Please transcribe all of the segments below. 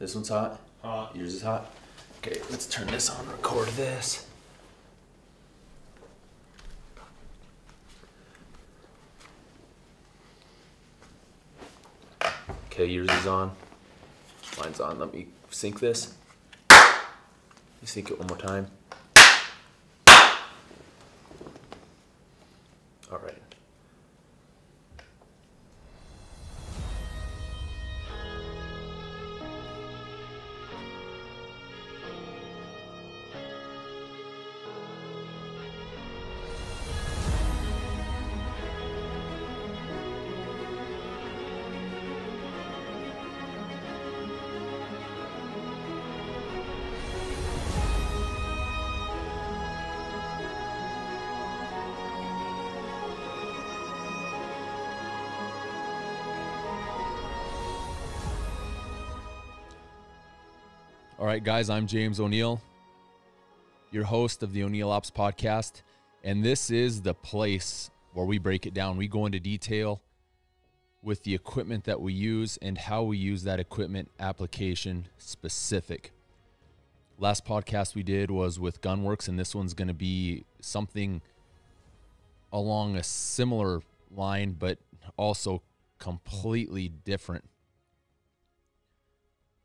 This one's hot? Hot. Yours is hot? Okay, let's turn this on, record this. Okay, yours is on. Mine's on. Let me sync this. Let me sync it one more time. All right. All right, guys, I'm James O'Neill, your host of the O'Neill Ops podcast, and this is the place where we break it down. We go into detail with the equipment that we use and how we use that equipment, application specific. Last podcast we did was with Gunworks, and this one's going to be something along a similar line, but also completely different.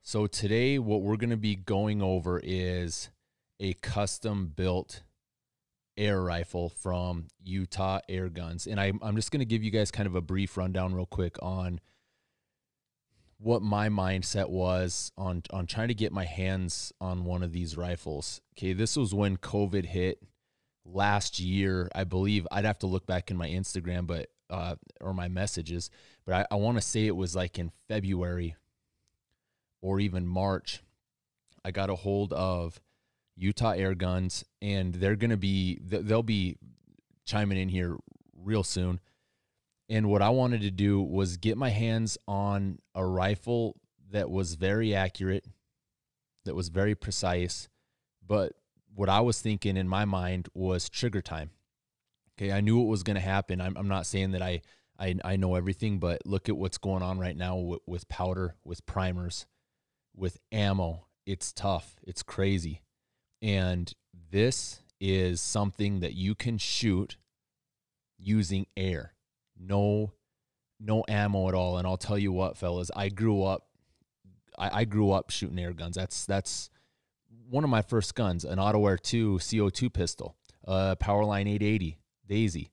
So today what we're going to be going over is a custom built air rifle from Utah Airguns. And I'm just going to give you guys kind of a brief rundown real quick on what my mindset was on trying to get my hands on one of these rifles. Okay, this was when COVID hit last year. I believe I'd have to look back in my Instagram, but or my messages, but I want to say it was like in February or even March. I got a hold of Utah Airguns, and they'll be chiming in here real soon. And what I wanted to do was get my hands on a rifle that was very accurate, that was very precise, but what I was thinking in my mind was trigger time. Okay, I knew what was going to happen. I'm not saying that I know everything, but look at what's going on right now with powder, with primers, with ammo. It's tough. It's crazy. And this is something that you can shoot using air. No ammo at all. And I'll tell you what, fellas, I grew up shooting air guns. That's one of my first guns, an AutoAir 2 CO2 pistol, Powerline 880 Daisy.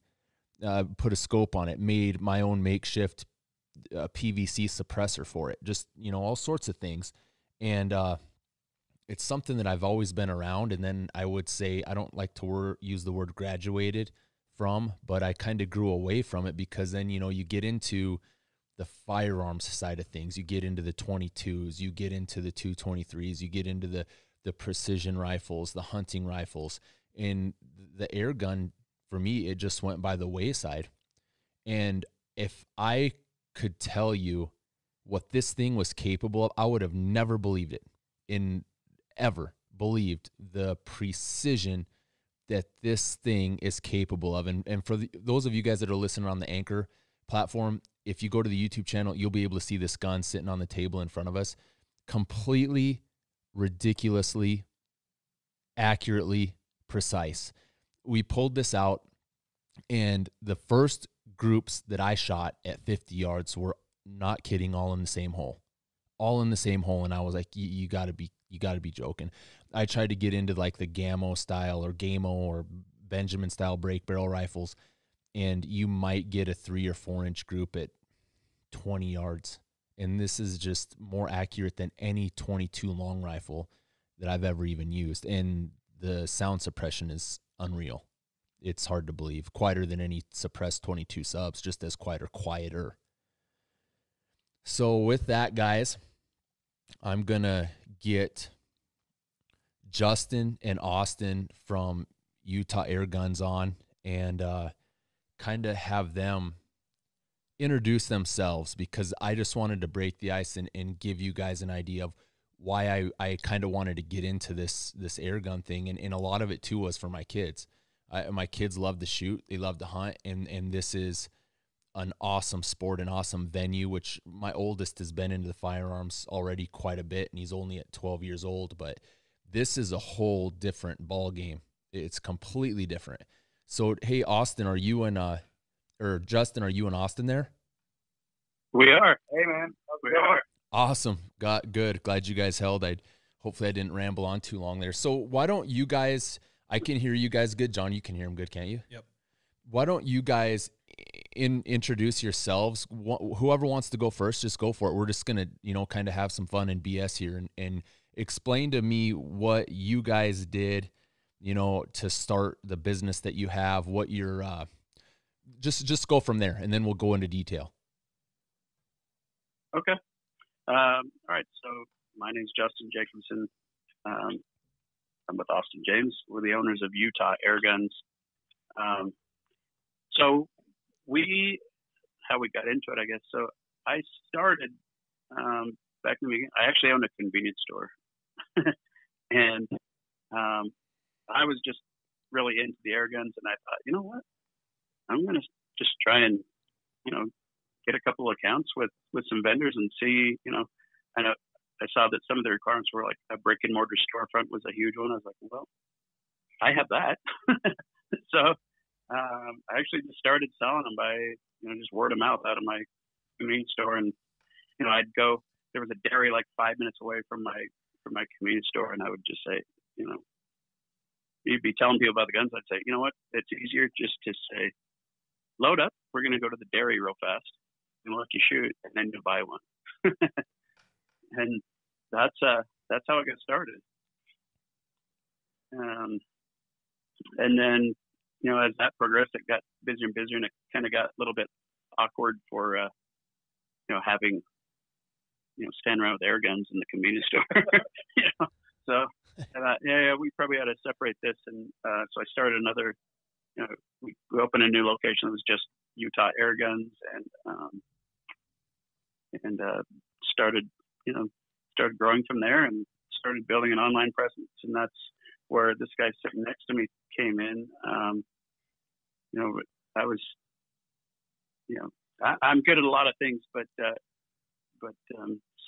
Put a scope on it, made my own makeshift PVC suppressor for it. Just, all sorts of things. And it's something that I've always been around. And then I would say, I don't like to use the word graduated from, but I kind of grew away from it because then, you get into the firearms side of things. You get into the 22s, you get into the 223s, you get into the precision rifles, the hunting rifles. And the air gun, for me, it just went by the wayside. And if I could tell you what this thing was capable of, I would have never believed it, ever believed the precision that this thing is capable of. And for those of you guys that are listening on the Anchor platform, if you go to the YouTube channel, you'll be able to see this gun sitting on the table in front of us, completely, ridiculously, accurately precise. We pulled this out, and the first groups that I shot at 50 yards were, not kidding, all in the same hole. And I was like, you gotta be joking. I tried to get into like the Gamo style or Gamo or Benjamin style break barrel rifles, and you might get a 3 or 4 inch group at 20 yards. And this is just more accurate than any 22 long rifle that I've ever even used. And the sound suppression is unreal. It's hard to believe. Quieter than any suppressed 22 subs, just as quieter. So with that, guys, I'm going to get Justin and Austin from Utah Airguns on and kind of have them introduce themselves, because I just wanted to break the ice and give you guys an idea of why I kind of wanted to get into this airgun thing. And a lot of it, too, was for my kids. My kids love to shoot. They love to hunt. And this is an awesome sport, an awesome venue, which my oldest has been into the firearms already quite a bit, and he's only at 12 years old, but this is a whole different ball game. It's completely different. So, hey, Austin, are you in, or Justin, are you in Austin there? We are. Hey, man. We are. Awesome. Good. Glad you guys held. Hopefully I didn't ramble on too long there. So why don't you guys, I can hear you guys good. John, you can hear him good, can't you? Yep. Why don't you guys introduce yourselves? Whoever wants to go first, just go for it. We're just going to, kind of have some fun and BS here and explain to me what you guys did, to start the business that you have, what you're, just go from there and then we'll go into detail. Okay. All right. So my name's Justin Jacobson. I'm with Austin James. We're the owners of Utah Airguns. So how we got into it, I guess. So I started back in the beginning. I actually owned a convenience store, and I was just really into the airguns. And I thought, you know what? I'm going to just try and get a couple of accounts with some vendors and see, I know I saw that some of the requirements were like a brick and mortar storefront was a huge one. I was like, well, I have that. So I actually just started selling them by, just word of mouth out of my convenience store. And, I'd go, there was a dairy like 5 minutes away from my convenience store. And I would just say, you'd be telling people about the guns. I'd say, you know what, it's easier just to say, load up. We're going to go to the dairy real fast and let you shoot, and then you'll buy one. And that's how it got started. And then, as that progressed, it got busier and busier, and it kind of got a little bit awkward for, having, stand around with air guns in the convenience store. So we probably had to separate this. And so I started another, we opened a new location that was just Utah Airguns, and started growing from there and started building an online presence. And that's where this guy sitting next to me came in. I was, I'm good at a lot of things, but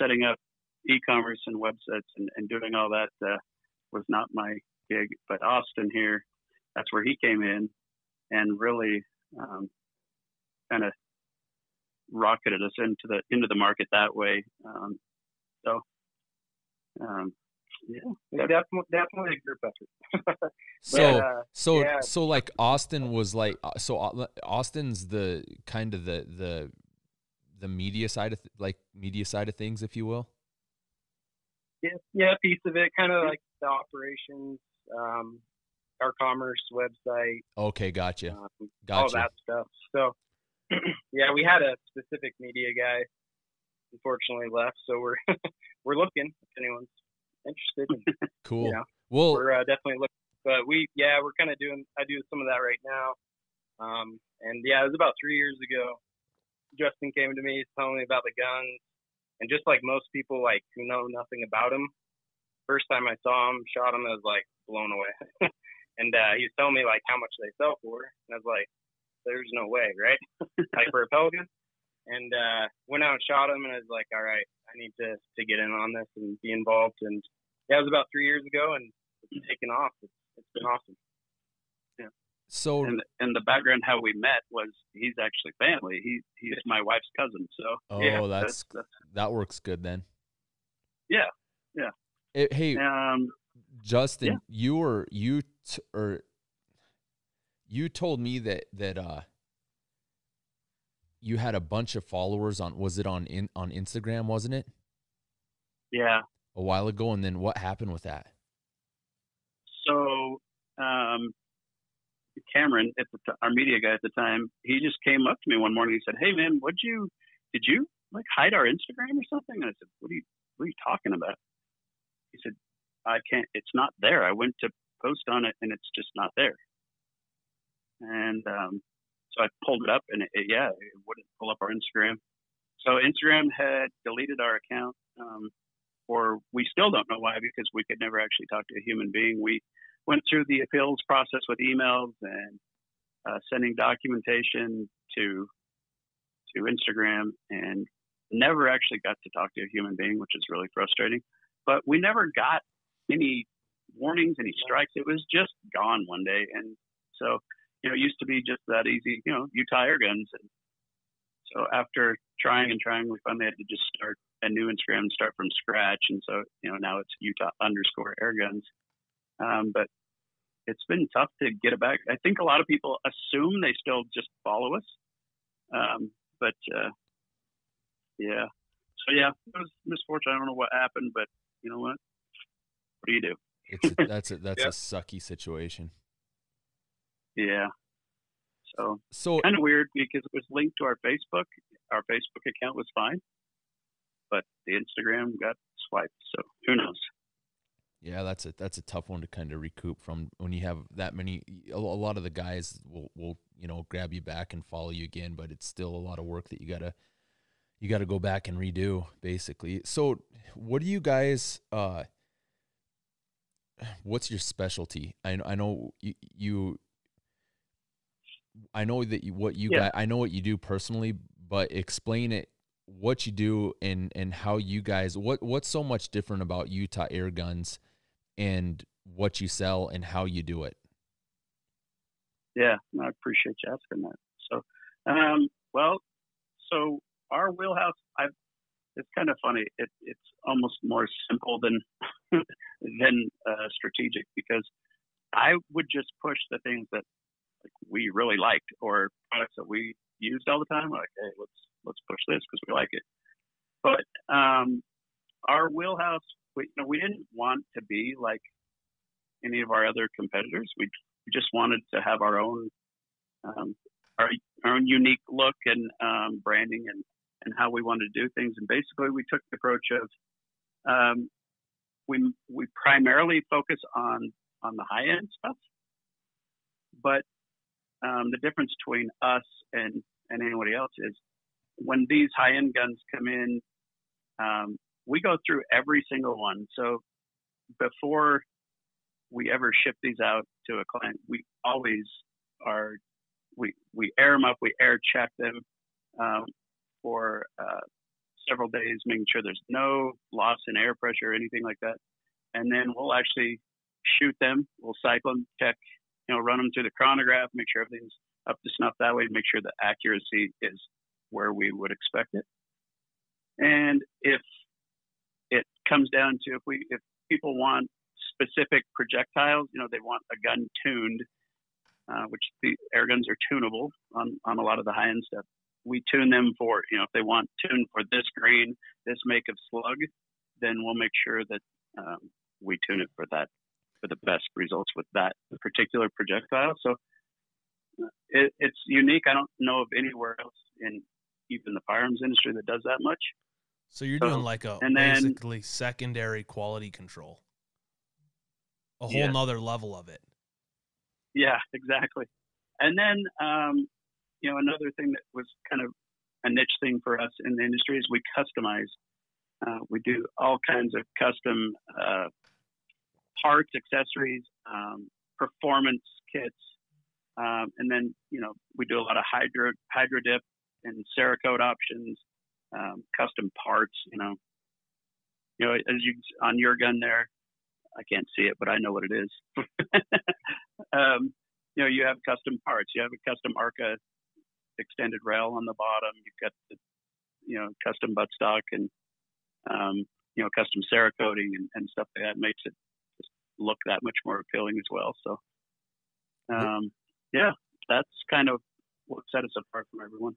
setting up e-commerce and websites and doing all that was not my gig. But Austin here, that's where he came in and really kind of rocketed us into the market that way. Definitely a group effort. So like Austin was like, Austin's the kind of the media side of things, if you will. Yeah, a piece of it, kind of like the operations, our commerce website. Okay, gotcha. All that stuff. So, yeah, we had a specific media guy, unfortunately left. So we're looking if anyone's interested. Cool. Well, we're definitely looking. But we're kind of I do some of that right now. And yeah, it was about 3 years ago. Justin came to me, telling me about the guns, and just like most people, like who know nothing about them, first time I saw him, shot him, I was like blown away. And he was telling me like how much they sell for, and I was like, "There's no way, right?" Like for a Pelican. And went out and shot him, and I was like, "All right, I need to get in on this and be involved." And yeah, it was about 3 years ago, and it's taken off. It's been awesome. Yeah. So and the background how we met was he's actually family. He's my wife's cousin. So that works good then. Yeah. Hey, Justin, yeah. you told me that you had a bunch of followers on Instagram, wasn't it? Yeah. A while ago, and then what happened with that? So, Cameron, our media guy at the time, he just came up to me one morning. He said, "Hey man, did you like hide our Instagram or something?" And I said, what are you talking about?" He said, "I can't, it's not there. I went to post on it and it's just not there." And, so I pulled it up and it wouldn't pull up our Instagram. So Instagram had deleted our account, or we still don't know why, because we could never actually talk to a human being. We went through the appeals process with emails and sending documentation to through Instagram and never actually got to talk to a human being, which is really frustrating. But we never got any warnings, any strikes. It was just gone one day. And so, it used to be just that easy, Utah Airguns. And so after trying and trying, we finally had to just start a new Instagram and start from scratch. And so, now it's Utah_Airguns. But it's been tough to get it back. I think a lot of people assume they still just follow us. But yeah. So yeah, it was misfortunate. I don't know what happened, but you know what? What do you do? That's a sucky situation. Yeah. So kind of weird because it was linked to our Facebook. Our Facebook account was fine, but the Instagram got swiped. So who knows? Yeah, that's a tough one to kind of recoup from when you have that many. A lot of the guys will grab you back and follow you again, but it's still a lot of work that you gotta go back and redo, basically. So what do you guys? What's your specialty? I know you. I know that what you guys. I know what you do personally, but explain it. What you do and how you guys. What's so much different about Utah Airguns and what you sell and how you do it? Yeah, I appreciate you asking that. So, so our wheelhouse, it's kind of funny. It's almost more simple than strategic, because I would just push the things that we really liked or products that we used all the time. Like, hey, let's push this because we like it. But our wheelhouse, we didn't want to be like any of our other competitors. We just wanted to have our own unique look and branding and how we wanted to do things. And basically, we took the approach of we primarily focus on the high end stuff, but the difference between us and anybody else is when these high end guns come in, we go through every single one. So before we ever ship these out to a client, we always we air them up, we air check them for several days, making sure there's no loss in air pressure or anything like that. And then we'll actually shoot them, we'll cycle them, check, run them through the chronograph, make sure everything's up to snuff that way, make sure the accuracy is where we would expect it. And if it comes down to if people want specific projectiles, they want a gun tuned, which the air guns are tunable on a lot of the high end stuff. We tune them for, if they want tuned for this grain, this make of slug, then we'll make sure that we tune it for the best results with that particular projectile. So it's unique. I don't know of anywhere else in even the firearms industry that does that much. So you're doing like basically secondary quality control, a whole nother level of it. Yeah, exactly. And then, another thing that was kind of a niche thing for us in the industry is we customize. We do all kinds of custom parts, accessories, performance kits, and then we do a lot of hydro dip and Cerakote options, custom parts. As you on your gun there, I can't see it, but I know what it is. You have custom parts. You have a custom ARCA extended rail on the bottom. You've got the custom buttstock and custom Cerakoting and stuff like that. Makes it just look that much more appealing as well. So that's kind of what set us apart from everyone.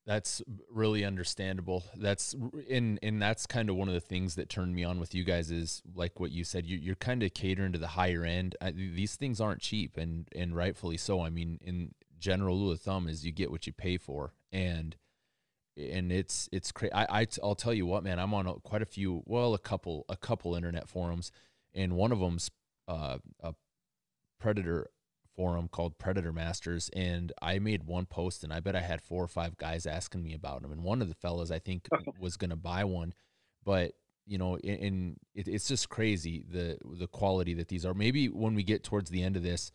That's really understandable. That's kind of one of the things that turned me on with you guys is like what you said. You're kind of catering to the higher end. These things aren't cheap, and rightfully so. I mean, in general rule of thumb is you get what you pay for, and it's crazy. I'll tell you what, man. I'm on quite a few, a couple internet forums, and one of them's a Predator forum called Predator Masters, and I made one post and I bet I had 4 or 5 guys asking me about them, and one of the fellas I think was going to buy one, but it's just crazy the quality that these are. Maybe when we get towards the end of this,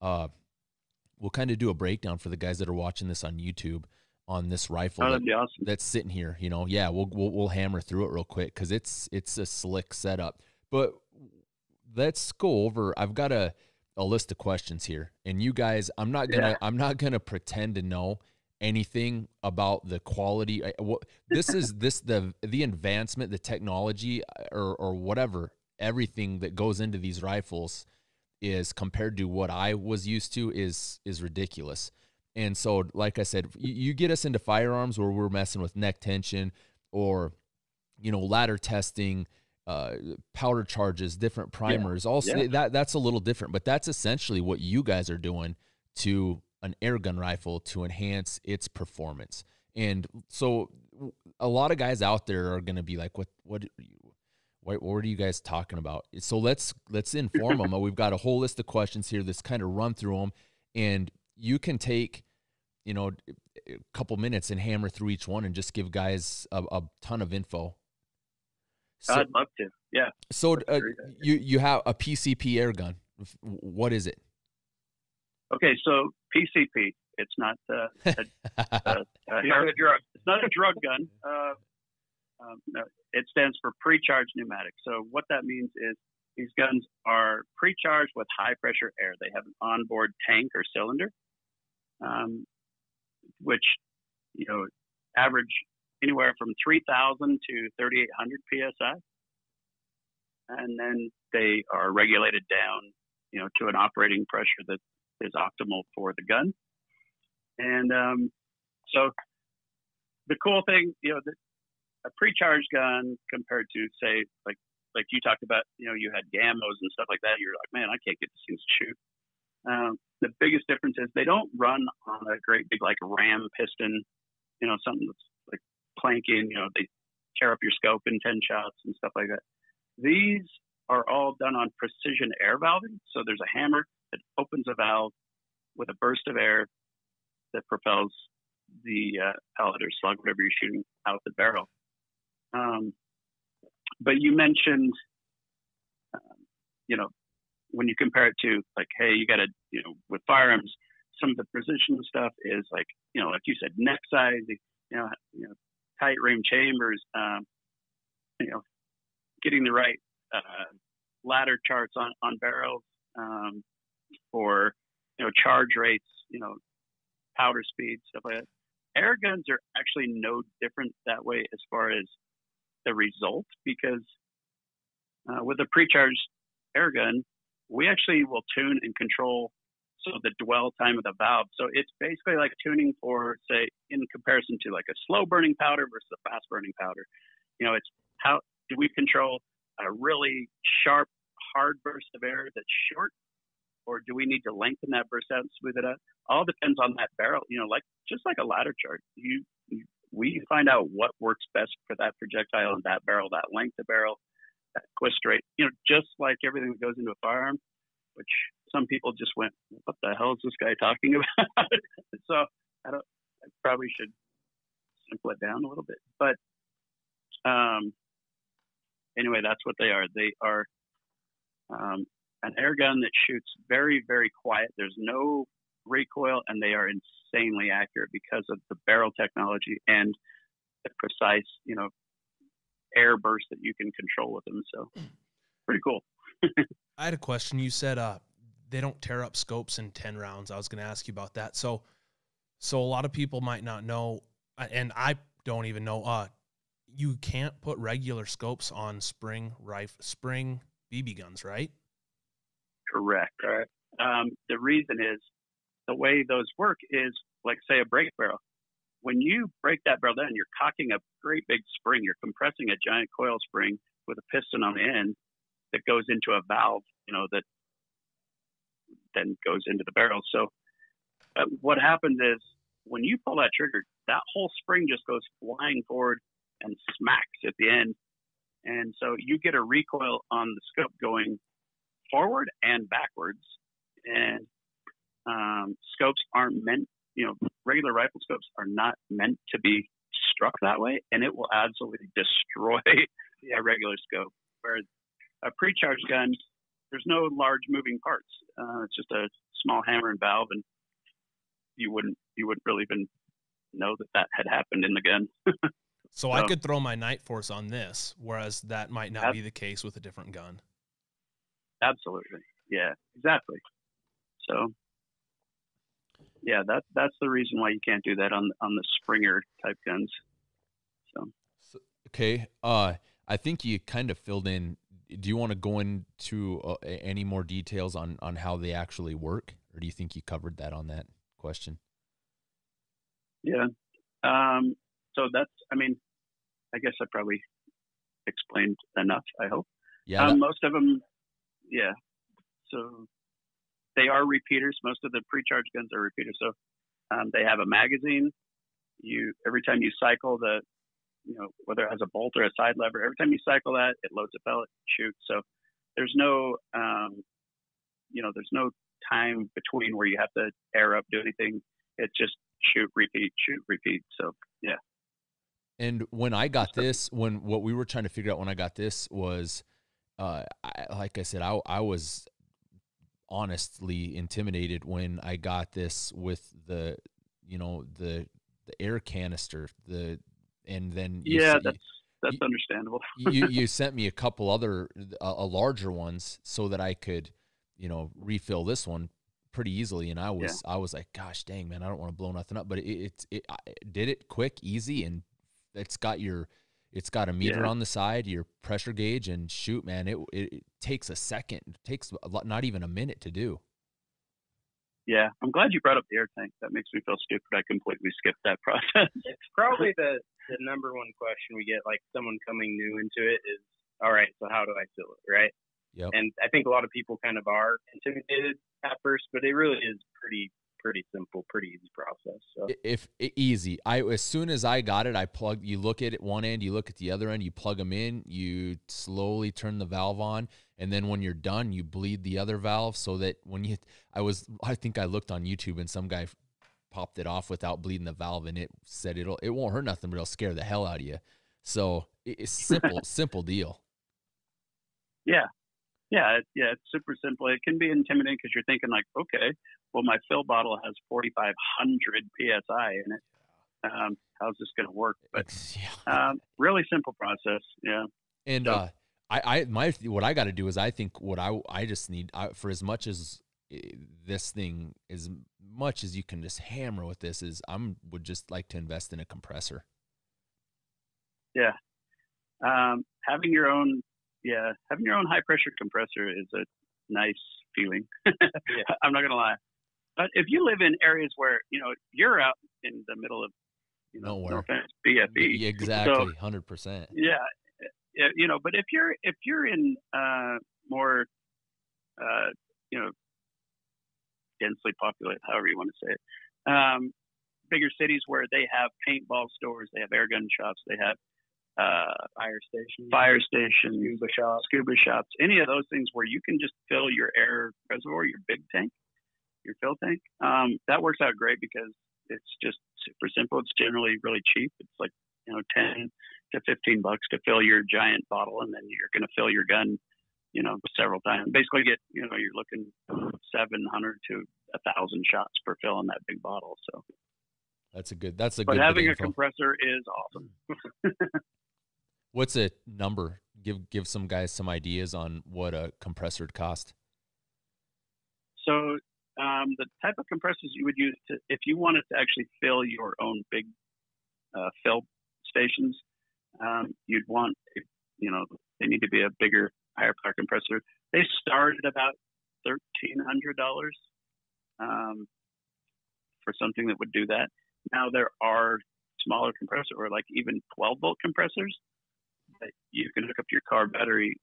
we'll kind of do a breakdown for the guys that are watching this on YouTube on this rifle that'd be awesome. that's sitting here. You know, yeah, we'll hammer through it real quick because it's a slick setup. But let's go over. I've got a list of questions here, and you guys, I'm not gonna pretend to know anything about the quality. This is the advancement, the technology, or whatever. Everything that goes into these rifles is, compared to what I was used to, is ridiculous. And so, like I said, you get us into firearms where we're messing with neck tension or, you know, ladder testing, powder charges, different primers. Also, that's a little different, but that's essentially what you guys are doing to an airgun rifle to enhance its performance. And so, a lot of guys out there are going to be like, "What are you guys talking about?" So let's inform them. We've got a whole list of questions here. Let's kind of run through them, and you can take, you know, a couple minutes and hammer through each one and just give guys a ton of info. So, I'd love to. Yeah. So you have a PCP airgun. What is it? Okay, so PCP. It's not it's not a drug gun. No, it stands for pre-charged pneumatic. So what that means is these guns are pre-charged with high-pressure air. They have an onboard tank or cylinder, which, you know, average anywhere from 3,000 to 3,800 psi, and then they are regulated down, you know, to an operating pressure that is optimal for the gun. And so the cool thing, you know, a pre-charged gun compared to, say, like you talked about, you know, you had gammos and stuff like that. You're like, man, I can't get these things to shoot. The biggest difference is they don't run on a great big like ram piston, you know, something that's like clanking. You know, they tear up your scope in 10 shots and stuff like that. These are all done on precision air valving. So there's a hammer that opens a valve with a burst of air that propels the pellet or slug, whatever you're shooting, out the barrel. But you mentioned, you know, when you compare it to like, hey, you got to, you know, with firearms, some of the precision stuff is like, you know, like you said, neck size, you know, tight ring chambers, you know, getting the right ladder charts on barrels, or, you know, charge rates, you know, powder speed, stuff like that. Air guns are actually no different that way as far as the result, because with a pre-charged air gun, we actually will tune and control the dwell time of the valve. So it's basically like tuning for, say, in comparison to like a slow burning powder versus a fast burning powder. You know, it's how do we control a really sharp, hard burst of air that's short, or do we need to lengthen that burst out and smooth it out? All depends on that barrel. You know, like just like a ladder chart, we find out what works best for that projectile and that barrel, that length of barrel, that twist rate. You know, just like everything that goes into a firearm, which some people just went, "What the hell is this guy talking about?" So I probably should simple it down a little bit. But anyway, that's what they are. They are an air gun that shoots very, very quiet. There's no recoil, and they are insanely accurate because of the barrel technology and the precise, you know, air burst that you can control with them. So pretty cool. I had a question. You said they don't tear up scopes in 10 rounds. I was going to ask you about that. So a lot of people might not know, and I don't even know, you can't put regular scopes on spring BB guns, right? Correct. The reason is the way those work is like, say, a break barrel. When you break that barrel down, you're cocking a great big spring. You're compressing a giant coil spring with a piston on the end that goes into a valve, you know, that then goes into the barrel. So what happens is when you pull that trigger, that whole spring just goes flying forward and smacks at the end. And so you get a recoil on the scope going forward and backwards. And scopes aren't meant, you know, regular rifle scopes are not meant to be struck that way, and it will absolutely destroy a regular scope. Whereas a pre-charged gun, there's no large moving parts. It's just a small hammer and valve, and you wouldn't really even know that had happened in the gun. So I could throw my Night Force on this, whereas that might not be the case with a different gun. Absolutely. Yeah, exactly. So yeah, that's the reason why you can't do that on the Springer type guns. So okay. I think you kind of filled in. Do you want to go into any more details on how they actually work, or do you think you covered that on that question? Yeah. So that's, I mean, I guess I probably explained enough, I hope. Yeah. Most of them, yeah. So they are repeaters. Most of the pre-charged guns are repeaters. So they have a magazine. Every time you cycle whether it has a bolt or a side lever, every time you cycle that, it loads a pellet, shoots. So there's no, there's no time between where you have to air up, do anything. It's just shoot, repeat, shoot, repeat. So yeah. And when I got this, what we were trying to figure out when I got this was, like I said, I was honestly intimidated when I got this with the air canister, and then that's understandable. you sent me a couple other larger ones so that I could, refill this one pretty easily. And I was like, gosh dang, man, I don't want to blow nothing up, but it did it quick, easy, and it's got a meter on the side, your pressure gauge, and shoot, man, it takes a second. It takes not even a minute to do. Yeah, I'm glad you brought up the air tank. That makes me feel stupid. I completely skipped that process. It's probably the number one question we get, like someone coming new into it is, all right, so how do I fill it, right? Yep. And I think a lot of people kind of are intimidated at first, but it really is pretty simple, pretty easy process. So Easy. As soon as I got it, you look at it one end, you look at the other end, you plug them in, you slowly turn the valve on, and then when you're done, you bleed the other valve so that I think I looked on YouTube and some guy popped it off without bleeding the valve, and it said it won't hurt nothing, but it'll scare the hell out of you. So it's simple deal. Yeah. Yeah, it's super simple. It can be intimidating because you're thinking like, okay, well, my fill bottle has 4,500 PSI in it. How's this going to work? But really simple process. Yeah. And what I got to do is I think what I just need for as much as this thing, as much as you can just hammer with this, is would just like to invest in a compressor. Yeah. Having your own high pressure compressor is a nice feeling. Yeah. I'm not going to lie. But if you live in areas where, you're out in the middle of, nowhere, no offense, BFE. Exactly. So, 100%. Yeah. But if you're in, more, densely populated, however you want to say it, bigger cities where they have paintball stores, they have air gun shops, they have, fire stations, scuba shops, any of those things where you can just fill your air reservoir, your big tank, your fill tank. That works out great because it's just super simple. It's generally really cheap. It's like, $10 to $15 to fill your giant bottle, and then you're going to fill your gun, several times. Basically you're looking 700 to 1,000 shots per fill on that big bottle. So that's a good. But having a compressor is awesome. What's a number? Give some guys some ideas on what a compressor would cost. So the type of compressors you would use if you wanted to actually fill your own big fill stations, you'd want, they need to be a bigger, higher power compressor. They start at about $1,300 for something that would do that. Now there are smaller compressors, or like even 12-volt compressors that you can hook up to your car battery,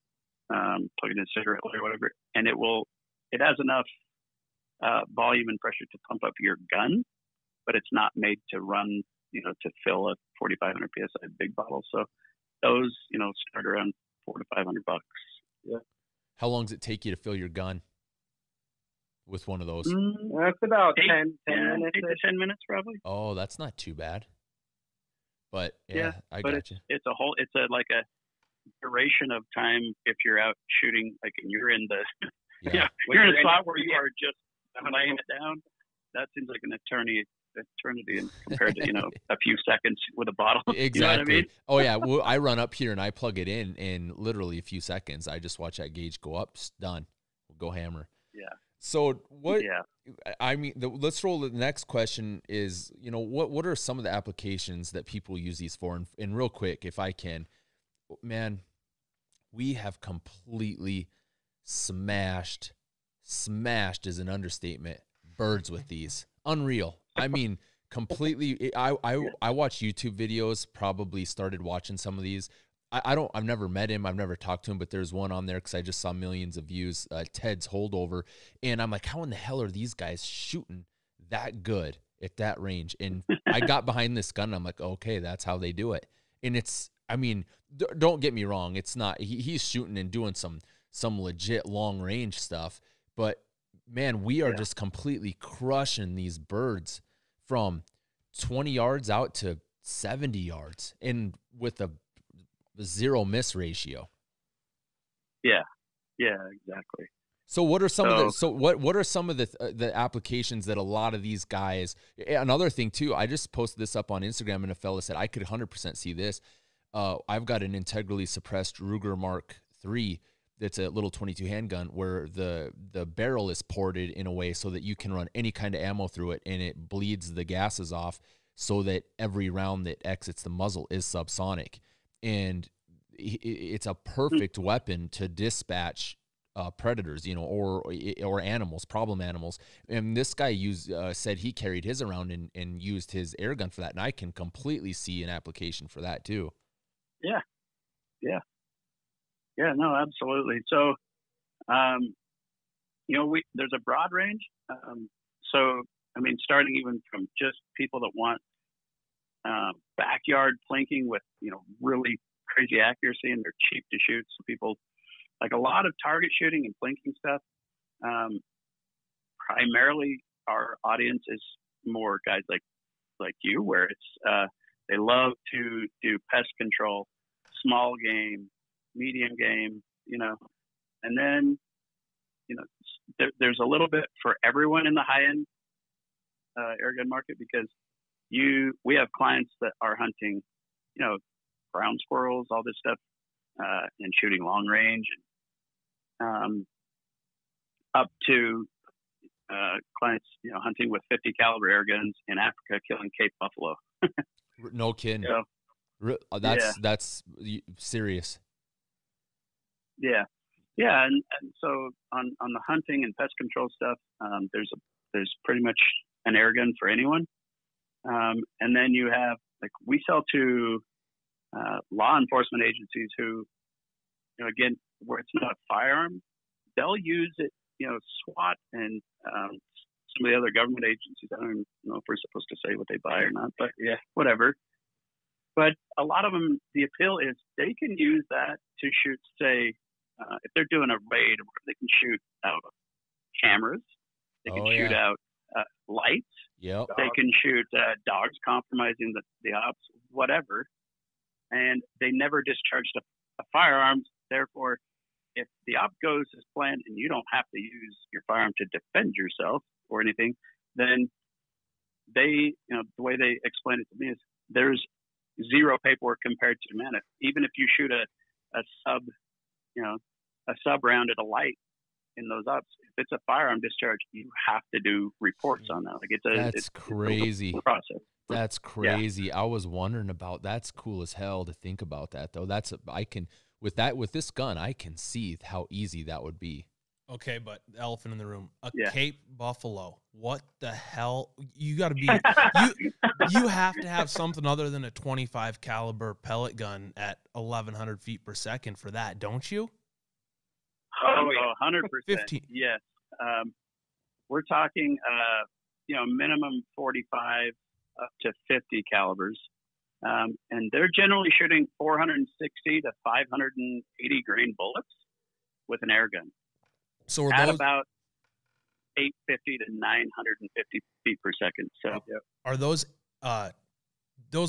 plug it in a cigarette or whatever, and it has enough volume and pressure to pump up your gun, but it's not made to run, to fill a 4,500 PSI big bottle. So those, start around $400 to $500. Yeah. How long does it take you to fill your gun with one of those? That's about 10 minutes. 8 to 10 minutes probably. Oh, that's not too bad. But I got you. It's like a duration of time if you're out shooting, like, and you're in the, you're in a spot where you are just laying it down. That seems like an eternity compared to, a few seconds with a bottle. Exactly. You know what I mean? Oh yeah. Well, I run up here and I plug it in literally a few seconds. I just watch that gauge go up. Done. We'll go hammer. Yeah. So what? Yeah. I mean, let's roll. The next question is, what are some of the applications that people use these for? And real quick, if I can, man, we have completely smashed is an understatement. Birds with these. Unreal. I mean, completely. I watch YouTube videos, probably started watching some of these. I've never met him. I've never talked to him, but there's one on there because I just saw millions of views, Ted's holdover. And I'm like, how in the hell are these guys shooting that good at that range? And I got behind this gun and I'm like, okay, that's how they do it. And it's, I mean, don't get me wrong. It's not, he's shooting and doing some legit long range stuff, but man, we are just completely crushing these birds from 20 yards out to 70 yards and with a zero miss ratio. Yeah, exactly. So what are some of the what are some of the applications that a lot of these guys? Another thing too, I just posted this up on Instagram and a fella said I could 100% see this. I've got an integrally suppressed Ruger Mark III that's a little 22 handgun where the barrel is ported in a way so that you can run any kind of ammo through it and it bleeds the gases off so that every round that exits the muzzle is subsonic. And it's a perfect weapon to dispatch predators, or animals, problem animals. And this guy said he carried his around and used his air gun for that. And I can completely see an application for that too. Yeah. No, absolutely. So, there's a broad range. So, I mean, starting even from just people that want backyard plinking with, really crazy accuracy and they're cheap to shoot. So people like a lot of target shooting and plinking stuff. Primarily our audience is more guys like you, where it's, they love to do pest control, small game, medium game, and then, there's a little bit for everyone in the high end airgun market because we have clients that are hunting, ground squirrels, all this stuff, and shooting long range, up to clients, hunting with 50 caliber air guns in Africa, killing Cape buffalo. No kidding. That's serious. Yeah. And so on the hunting and pest control stuff, there's pretty much an air gun for anyone. And then you have, we sell to law enforcement agencies who, again, where it's not a firearm, they'll use it, SWAT and some of the other government agencies. I don't even know if we're supposed to say what they buy or not, but yeah, whatever. But a lot of them, the appeal is they can use that to shoot, say, if they're doing a raid, they can shoot out cameras, they can shoot out lights, they can shoot dogs compromising the ops, whatever. And they never discharged a firearm. Therefore, if the op goes as planned and you don't have to use your firearm to defend yourself or anything, then they, the way they explain it to me is there's zero paperwork compared to even if you shoot a sub round at a light in those ups, if it's a firearm discharge, you have to do reports on that. It's crazy. It's a process. That's crazy. Yeah. I was wondering about. That's cool as hell to think about that though. With this gun, I can see how easy that would be. Okay, but the elephant in the room, Cape buffalo. What the hell? You got to be you have to have something other than a 25 caliber pellet gun at 1,100 feet per second for that, don't you? Oh, 100%. 15. Yes. We're talking, minimum 45 up to 50 calibers. And they're generally shooting 460 to 580 grain bullets with an air gun. So at about 850 to 950 feet per second. So are those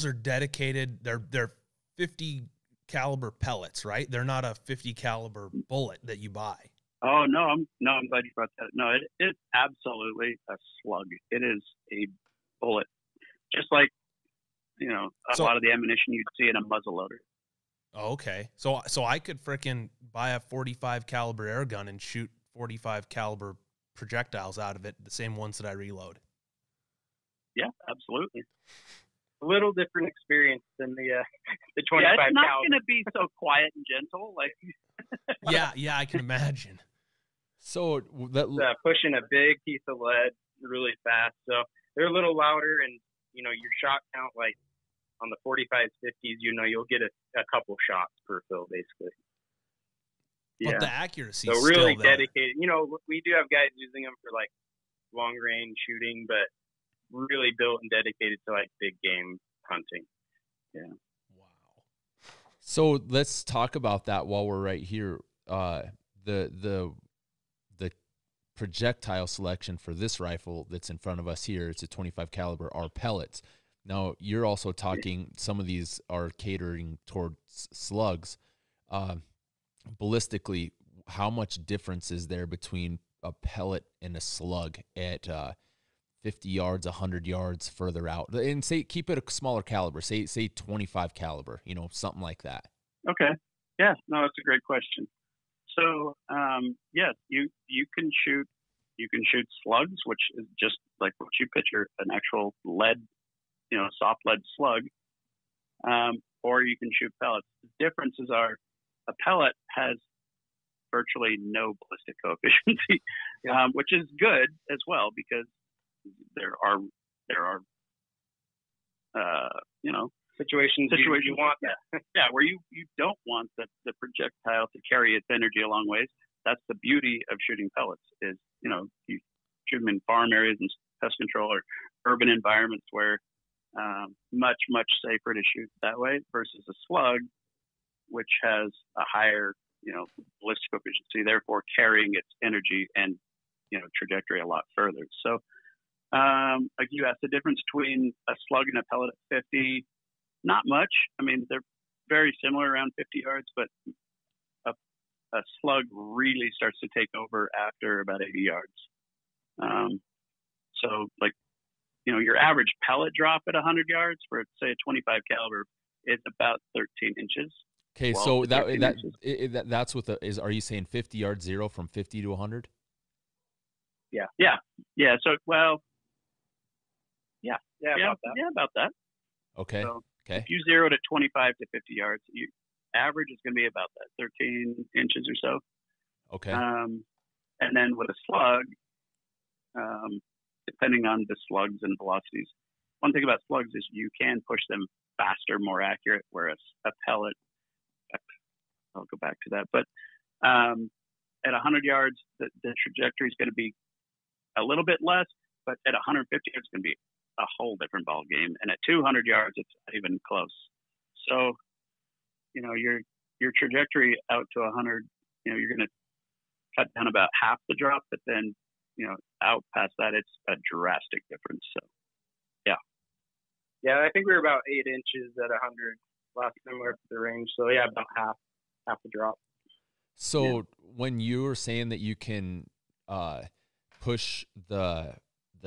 are dedicated? They're 50 caliber pellets, right? They're not a 50 caliber bullet that you buy. Oh no, I'm glad you brought that. No, it is absolutely a slug. It is a bullet just like, a lot of the ammunition you'd see in a muzzleloader. Okay. So I could frickin' buy a 45 caliber air gun and shoot 45 caliber projectiles out of it, the same ones that I reload. Yeah, absolutely. A little different experience than the 25 Yeah, it's not caliber. going to be so quiet and gentle. Like, Yeah, I can imagine. So that Pushing a big piece of lead really fast. So they're a little louder, and your shot count, like on the 45s, 50s, you'll get a couple shots per fill, basically. But the accuracy. So really still there. dedicated. We do have guys using them for like long range shooting, but really built and dedicated to like big game hunting. Yeah. Wow. So let's talk about that while we're right here. The projectile selection for this rifle that's in front of us here, it's a 25 caliber, are pellets. Now you're also talking, some of these are catering towards slugs. Ballistically, how much difference is there between a pellet and a slug at 50 yards, 100 yards further out? And say, keep it a smaller caliber, say 25 caliber, something like that. Okay. Yeah, no, that's a great question. So, yes, you can shoot slugs, which is just like what you picture, an actual lead, soft lead slug, or you can shoot pellets. The differences are, a pellet has virtually no ballistic coefficient, which is good as well, because there are situations you want that. Yeah, where you don't want the projectile to carry its energy a long ways. That's the beauty of shooting pellets, is you shoot them in farm areas and pest control or urban environments where much safer to shoot that way versus a slug, which has a higher ballistic efficiency, therefore carrying its energy and trajectory a lot further. So like you asked, the difference between a slug and a pellet at 50, not much. I mean, they're very similar around 50 yards, but a slug really starts to take over after about 80 yards. So like, your average pellet drop at 100 yards for, say, a 25 caliber is about 13 inches. Okay, so that's with are you saying 50 yards zero from 50 to 100? Yeah. So, well, yeah, about that. Okay. So okay. if you zero to 25 to 50 yards, your average is going to be about that, 13 inches or so. Okay. And then with a slug, depending on the slugs and velocities, one thing about slugs is you can push them faster, more accurate, whereas a pellet, I'll go back to that, but at 100 yards, the trajectory is going to be a little bit less, but at 150 yards, it's going to be a whole different ball game. And at 200 yards, it's not even close. So, your trajectory out to 100, you're going to cut down about half the drop, but then, out past that, it's a drastic difference. So, yeah. Yeah, I think we were about 8 inches at 100 last time we were at the range. So, yeah, about half the drop. So when you were saying that you can push the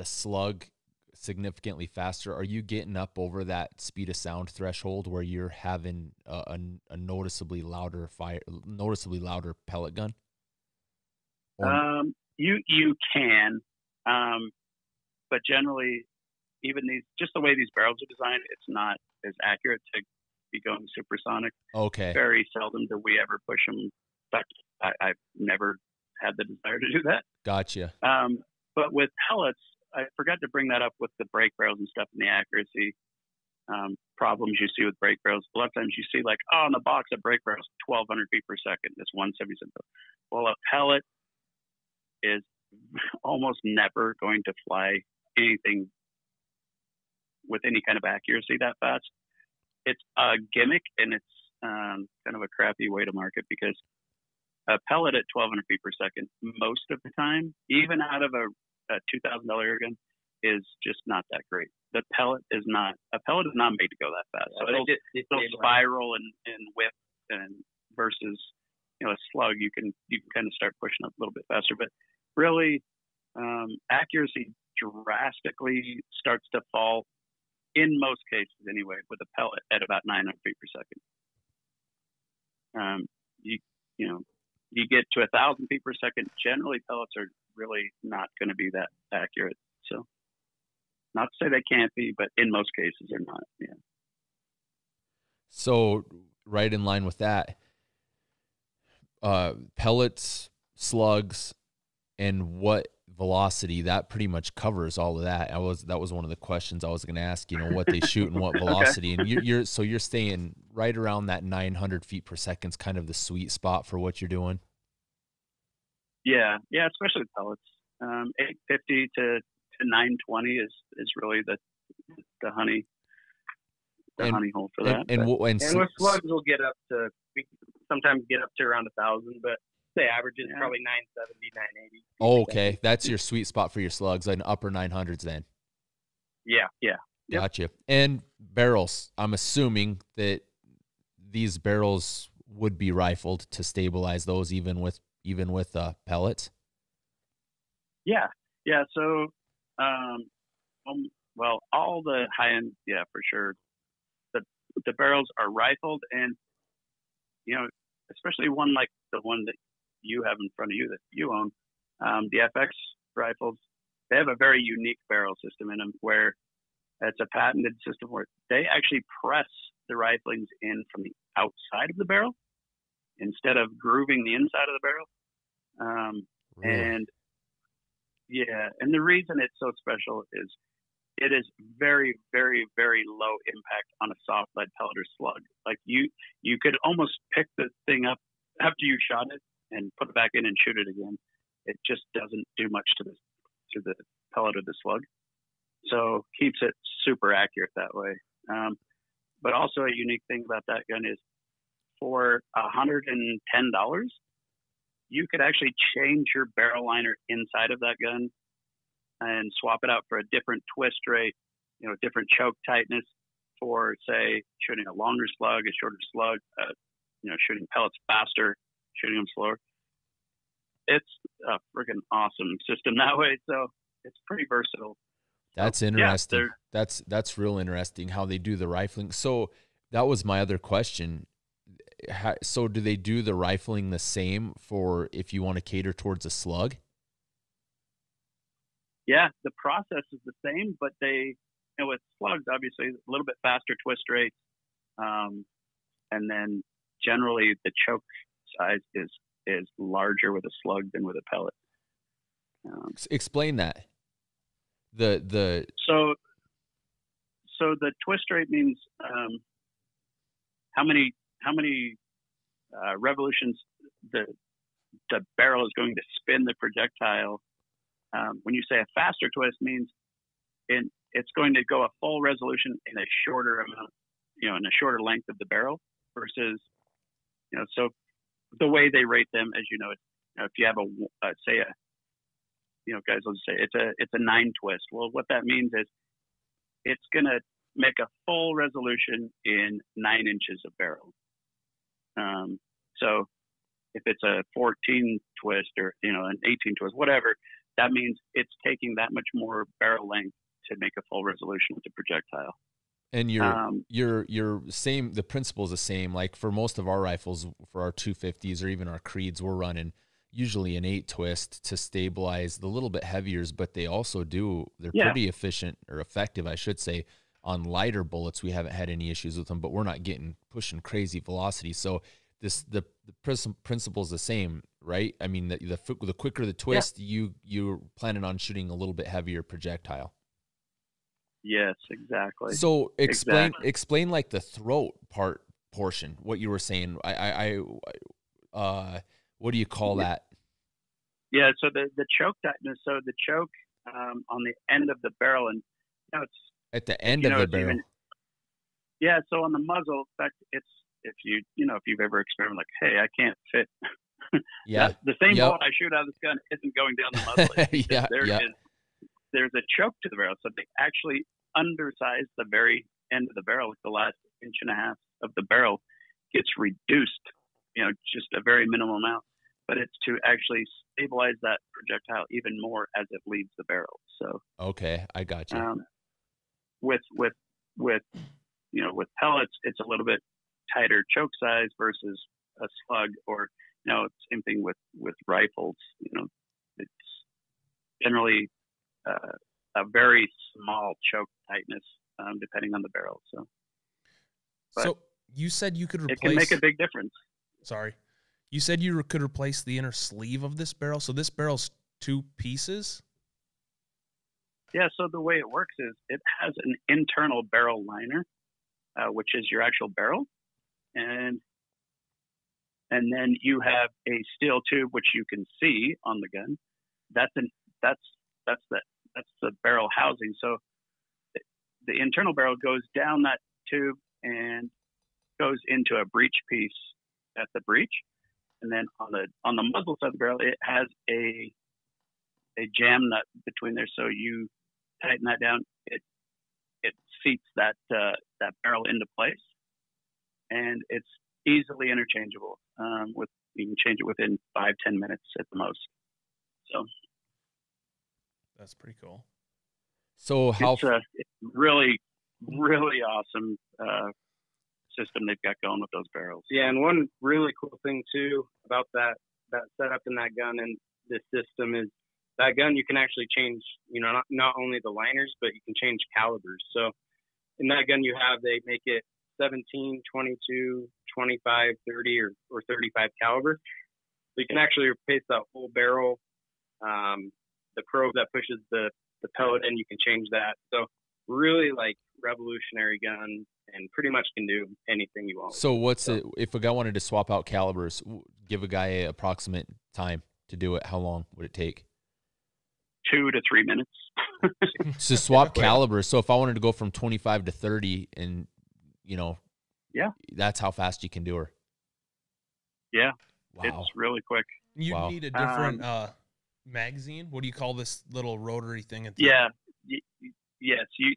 slug significantly faster, are you getting up over that speed of sound threshold where you're having a noticeably louder pellet gun? You can, but generally, even just the way these barrels are designed, it's not as accurate to be going supersonic. Okay. Very seldom do we ever push them. In fact, I've never had the desire to do that. Gotcha. But with pellets, I forgot to bring that up with the brake barrels and stuff and the accuracy problems you see with brake barrels. A lot of times you see like, on the box a brake barrel is 1,200 feet per second. It's 177. Well, a pellet is almost never going to fly anything with any kind of accuracy that fast. It's a gimmick, and it's kind of a crappy way to market, because a pellet at 1,200 feet per second, most of the time, even out of a $2,000 airgun, is just not that great. A pellet is not made to go that fast. So it'll spiral and whip, and versus a slug, you can kind of start pushing up a little bit faster. But really, accuracy drastically starts to fall in most cases anyway, with a pellet at about 900 feet per second. You get to 1,000 feet per second. Generally, pellets are really not going to be that accurate. So, not to say they can't be, but in most cases, they're not. Yeah. So, right in line with that, pellets, slugs, and what velocity, that pretty much covers all of that. That was one of the questions I was going to ask, what they shoot and what velocity. Okay. And you're staying right around that 900 feet per second is kind of the sweet spot for what you're doing. Yeah, especially with pellets. 850 to 920 is really the honey hole for that. And with slugs, we'll get up to, we sometimes get up to around 1,000, but the average is probably 970, 980. Oh, okay. That's your sweet spot for your slugs, like upper 900s then. Yeah. Gotcha. And barrels, I'm assuming that these barrels would be rifled to stabilize those even with pellets. Yeah. So, well, all the high end, for sure. The barrels are rifled, and especially one like the one that you have in front of you that you own, the FX rifles, they have a very unique barrel system in them where it's a patented system where they actually press the riflings in from the outside of the barrel instead of grooving the inside of the barrel. Really? And the reason it's so special is it is very, very, very low impact on a soft lead pellet or slug. Like you could almost pick the thing up after you shot it and put it back in and shoot it again. It just doesn't do much to the pellet or the slug. So keeps it super accurate that way. But also a unique thing about that gun is for $110, you could actually change your barrel liner inside of that gun and swap it out for a different twist rate, different choke tightness for, say, shooting a longer slug, a shorter slug, shooting pellets faster, shooting them slower. It's a freaking awesome system that way. So it's pretty versatile. That's interesting. That's real interesting how they do the rifling. So that was my other question. So do they do the rifling the same for if you want to cater towards a slug? Yeah, the process is the same, but they, with slugs, obviously a little bit faster twist rates. And then generally the choke size is larger with a slug than with a pellet. Explain that. So the twist rate means how many revolutions the barrel is going to spin the projectile. When you say a faster twist, means it's going to go a full resolution in a shorter amount, in a shorter length of the barrel versus, so the way they rate them, as you know, if you have guys will say it's a 9 twist. Well, what that means is it's going to make a full resolution in 9 inches of barrel. So if it's a 14 twist or, an 18 twist, whatever, that means it's taking that much more barrel length to make a full resolution with the projectile. And you're same, the principle is the same. Like for most of our rifles, for our 250s or even our Creeds, we're running usually an 8 twist to stabilize the little bit heaviers, but they also they're pretty efficient or effective, I should say, on lighter bullets. We haven't had any issues with them, but we're not pushing crazy velocity. So the principle is the same, right? I mean, the quicker the twist, you're planning on shooting a little bit heavier projectile. Yes, exactly. So explain like the throat portion, what you were saying. What do you call that? Yeah, so the choke tightness. So the choke on the end of the barrel, and it's at the end of the barrel. So on the muzzle, in fact, it's if you've ever experimented, like, hey, I can't fit. The same bullet I shoot out of this gun isn't going down the muzzle. There's a choke to the barrel, so they actually undersize the very end of the barrel. Like the last 1.5 inches of the barrel gets reduced, just a very minimal amount. But it's to actually stabilize that projectile even more as it leaves the barrel. So okay, I got you. With with pellets, it's a little bit tighter choke size versus a slug, or same thing with rifles. It's generally a very small choke tightness, depending on the barrel. So you said you could replace. It can make a big difference. Sorry, you said you could replace the inner sleeve of this barrel. So this barrel's 2 pieces. Yeah. So the way it works is it has an internal barrel liner, which is your actual barrel, and then you have a steel tube which you can see on the gun. That's the barrel housing. So the internal barrel goes down that tube and goes into a breech piece at the breech, and then on the muzzle side of the barrel, it has a jam nut between there. So you tighten that down, it seats that barrel into place, and it's easily interchangeable. You can change it within 5-10 minutes at the most. So that's pretty cool. So it's a really, really awesome system they've got going with those barrels. Yeah, and one really cool thing too about that setup in that gun and this system is that gun you can actually change, not only the liners, but you can change calibers. So in that gun they make it 17, 22, 25, 30, or 35 caliber. So you can actually replace that whole barrel, the probe that pushes the pellet, and you can change that. So really revolutionary gun, and pretty much can do anything you want. So if a guy wanted to swap out calibers, give a guy an approximate time to do it, how long would it take? 2 to 3 minutes. To swap calibers. So if I wanted to go from 25 to 30 and, yeah, that's how fast you can do her. Yeah. Wow. It's really quick. You need a different magazine. What do you call this little rotary thing? Yeah. Yes, you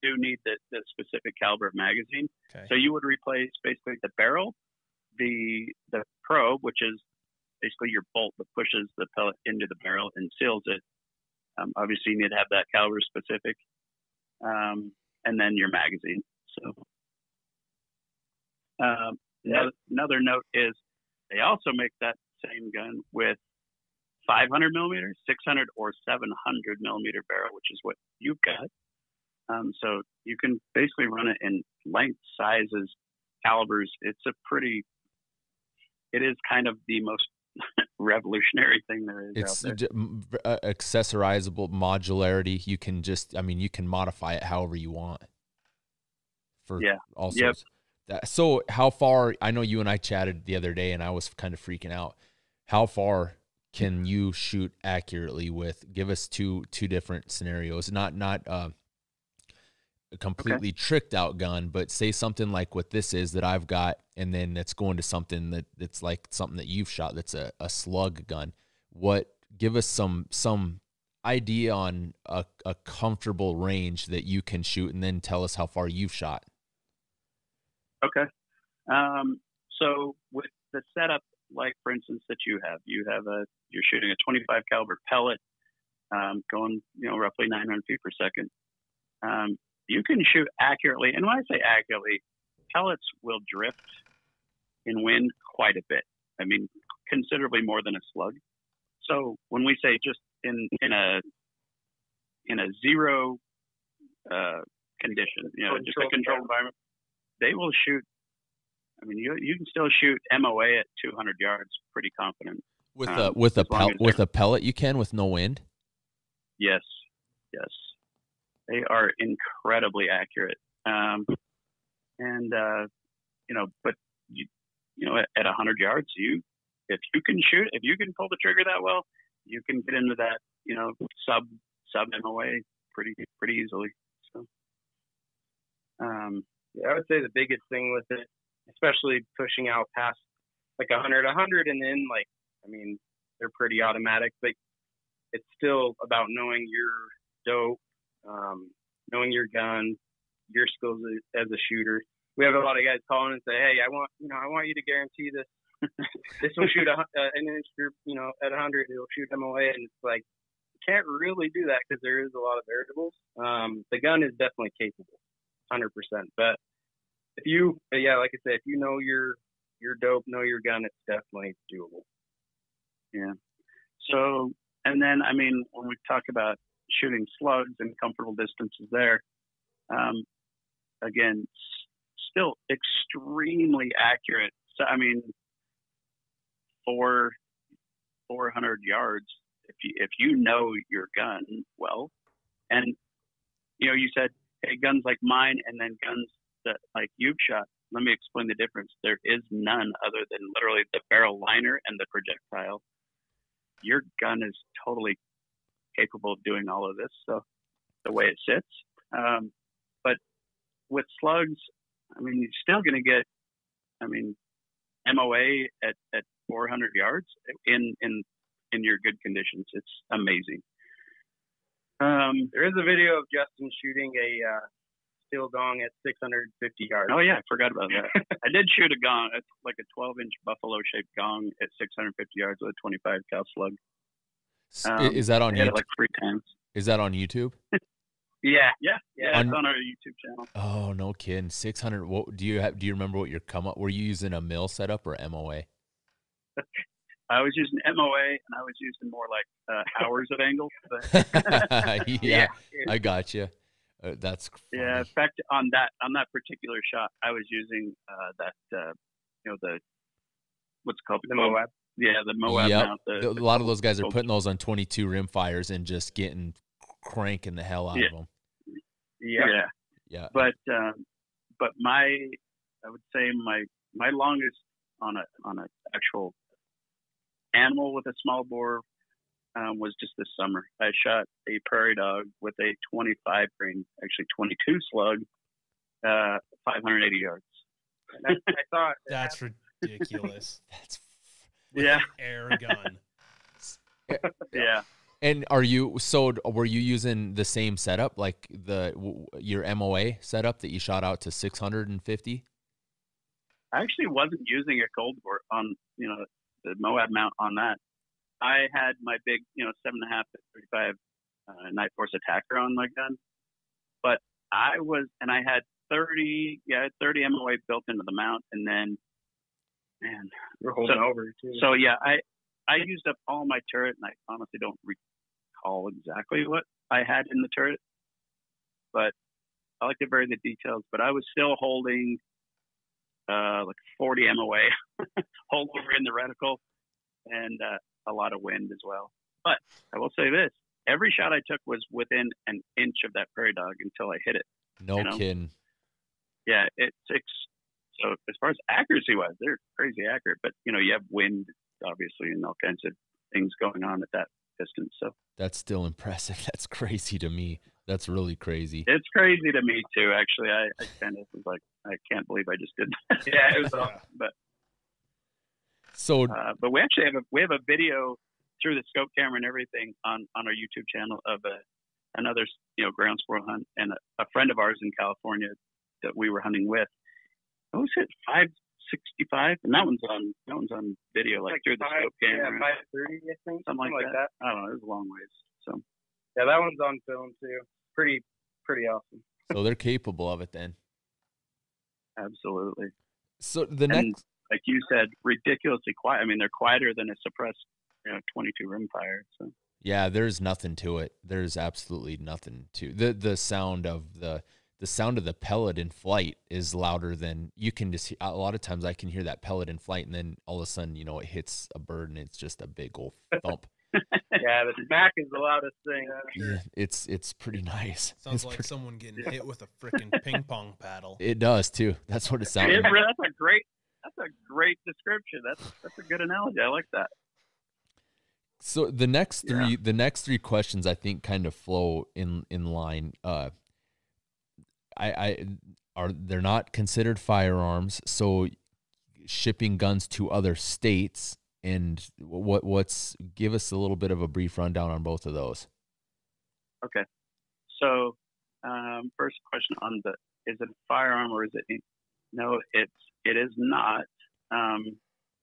do need the specific caliber of magazine. Okay. So you would replace basically the barrel, the probe, which is basically your bolt that pushes the pellet into the barrel and seals it. Obviously, you need to have that caliber specific, and then your magazine. So another note is they also make that same gun with 500 millimeter, 600, or 700 millimeter barrel, which is what you've got. So you can basically run it in length, sizes, calibers. It is kind of the most revolutionary thing there is. It's out there. Accessorizable modularity. You can you can modify it however you want. For all sorts. So how far? I know you and I chatted the other day, and I was kind of freaking out. How far can you shoot accurately with? Give us two different scenarios. Not a completely tricked out gun, but say something like what this is that I've got, and then it's going to something that's like something that you've shot that's a slug gun. Give us some idea on a comfortable range that you can shoot, and then tell us how far you've shot. Okay. So with the setup, like for instance that you're shooting a 25 caliber pellet, going roughly 900 feet per second. You can shoot accurately, and when I say accurately, pellets will drift in wind quite a bit. I mean, considerably more than a slug. So when we say just in a zero condition, just a controlled environment, they will shoot. I mean, you can still shoot MOA at 200 yards pretty confident. With a pellet, you can with no wind. Yes. They are incredibly accurate. But at 100 yards, if you can pull the trigger that well, you can get into that, sub MOA pretty easily. So, I would say the biggest thing with it, especially pushing out past like 100, and then they're pretty automatic, but it's still about knowing your dope, knowing your gun, your skills as a shooter. We have a lot of guys calling and say, "Hey, I want you to guarantee this. This will shoot an inch, at 100, it'll shoot MOA," and it's like, you can't really do that because there is a lot of variables. The gun is definitely capable, 100%. But like I said, if you know your dope, know your gun, it's definitely doable. Yeah. So, and then, I mean, when we talk about shooting slugs and comfortable distances there, again, still extremely accurate. So, I mean, 400 yards, if you know your gun well, and, you know, you said, hey, guns like mine and then guns that like you've shot, let me explain the difference. There is none other than literally the barrel liner and the projectile. Your gun is totally capable of doing all of this, so the way it sits. But with slugs, I mean, you're still going to get, I mean, MOA at 400 yards in your good conditions. It's amazing. There is a video of Justin shooting a steel gong at 650 yards. Oh yeah, I forgot about that. I did shoot a gong. It's like a 12-inch buffalo-shaped gong at 650 yards with a 25 cal slug. Is that on I hit YouTube? it like 3 times. Is that on YouTube? Yeah. It's on our YouTube channel. Oh, no kidding. 600. What do you remember what your come up? Were you using a mill setup or MOA? I was using MOA, and I was using more like hours of angle. But yeah, I got you. That's funny. Yeah. In fact, on that particular shot, I was using what's it called, the Moab. Yeah, the Moab Yep. mount. A lot of those guys are putting those on 22 rim fires and just cranking the hell out of them. Yeah. But I would say my longest on a actual animal with a small bore was just this summer. I shot a prairie dog with a 25 grain, actually 22 slug, 580 yards. I thought That's ridiculous. That's With Yeah. an air gun. Yeah. And were you using the same setup, like your MOA setup that you shot out to 650? I actually wasn't using a cold bore on, the Moab mount on that. I had my big, 7.5 to 35 Night Force attacker on my gun, but I had 30 MOA built into the mount, and then, man, we're holding over too. So yeah, I used up all my turret, and I honestly don't recall exactly what I had in the turret, but I like to vary the details. But I was still holding like 40 MOA hold over in the reticle, and a lot of wind as well. But I will say this: every shot I took was within an inch of that prairie dog until I hit it. No kidding. Yeah, so as far as accuracy wise, they're crazy accurate. But you have wind, obviously, and all kinds of things going on at that distance. So That's still impressive. That's crazy to me. That's really crazy. it's crazy to me too. Actually, I kind of was like, I can't believe I just did that. Yeah, it was awesome. But we actually have a video through the scope camera and everything on our YouTube channel of another ground squirrel hunt, and a friend of ours in California that we were hunting with. What was it, 565? And that one's on video, like through the scope camera. Yeah, 530, I think. Something like that. I don't know. It was a long ways. So yeah, that one's on film too. Pretty awesome. So they're capable of it then. absolutely. So the next, like you said, ridiculously quiet. I mean, they're quieter than a suppressed 22 rimfire. So yeah, there's nothing to it. There's absolutely nothing to the sound of the pellet in flight is louder than you can just. A lot of times I can hear that pellet in flight, and then all of a sudden, it hits a bird, and it's just a big old thump. Yeah, the smack is the loudest thing. Yeah, it's pretty nice. Sounds like someone getting hit with a freaking ping pong paddle. It does too. That's what it sounds like. That's a great description. That's a good analogy. I like that. So the next three questions I think kind of flow in line. They're not considered firearms, so shipping guns to other states, and give us a little bit of a brief rundown on both of those. Okay. So first question on is it a firearm or is it? No, it is not.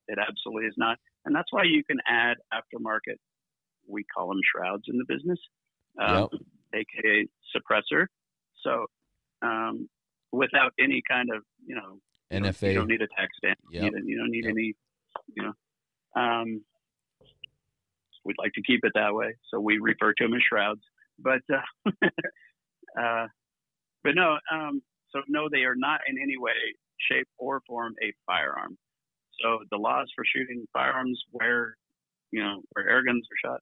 It absolutely is not. And that's why you can add aftermarket, we call them shrouds in the business, aka suppressor. So without any kind of, NFA. You don't need a tax stamp. Yep. You don't need any, we'd like to keep it that way. So we refer to them as shrouds, but no, so no, they are not in any way, shape, or form a firearm. So the laws for shooting firearms where air guns are shot,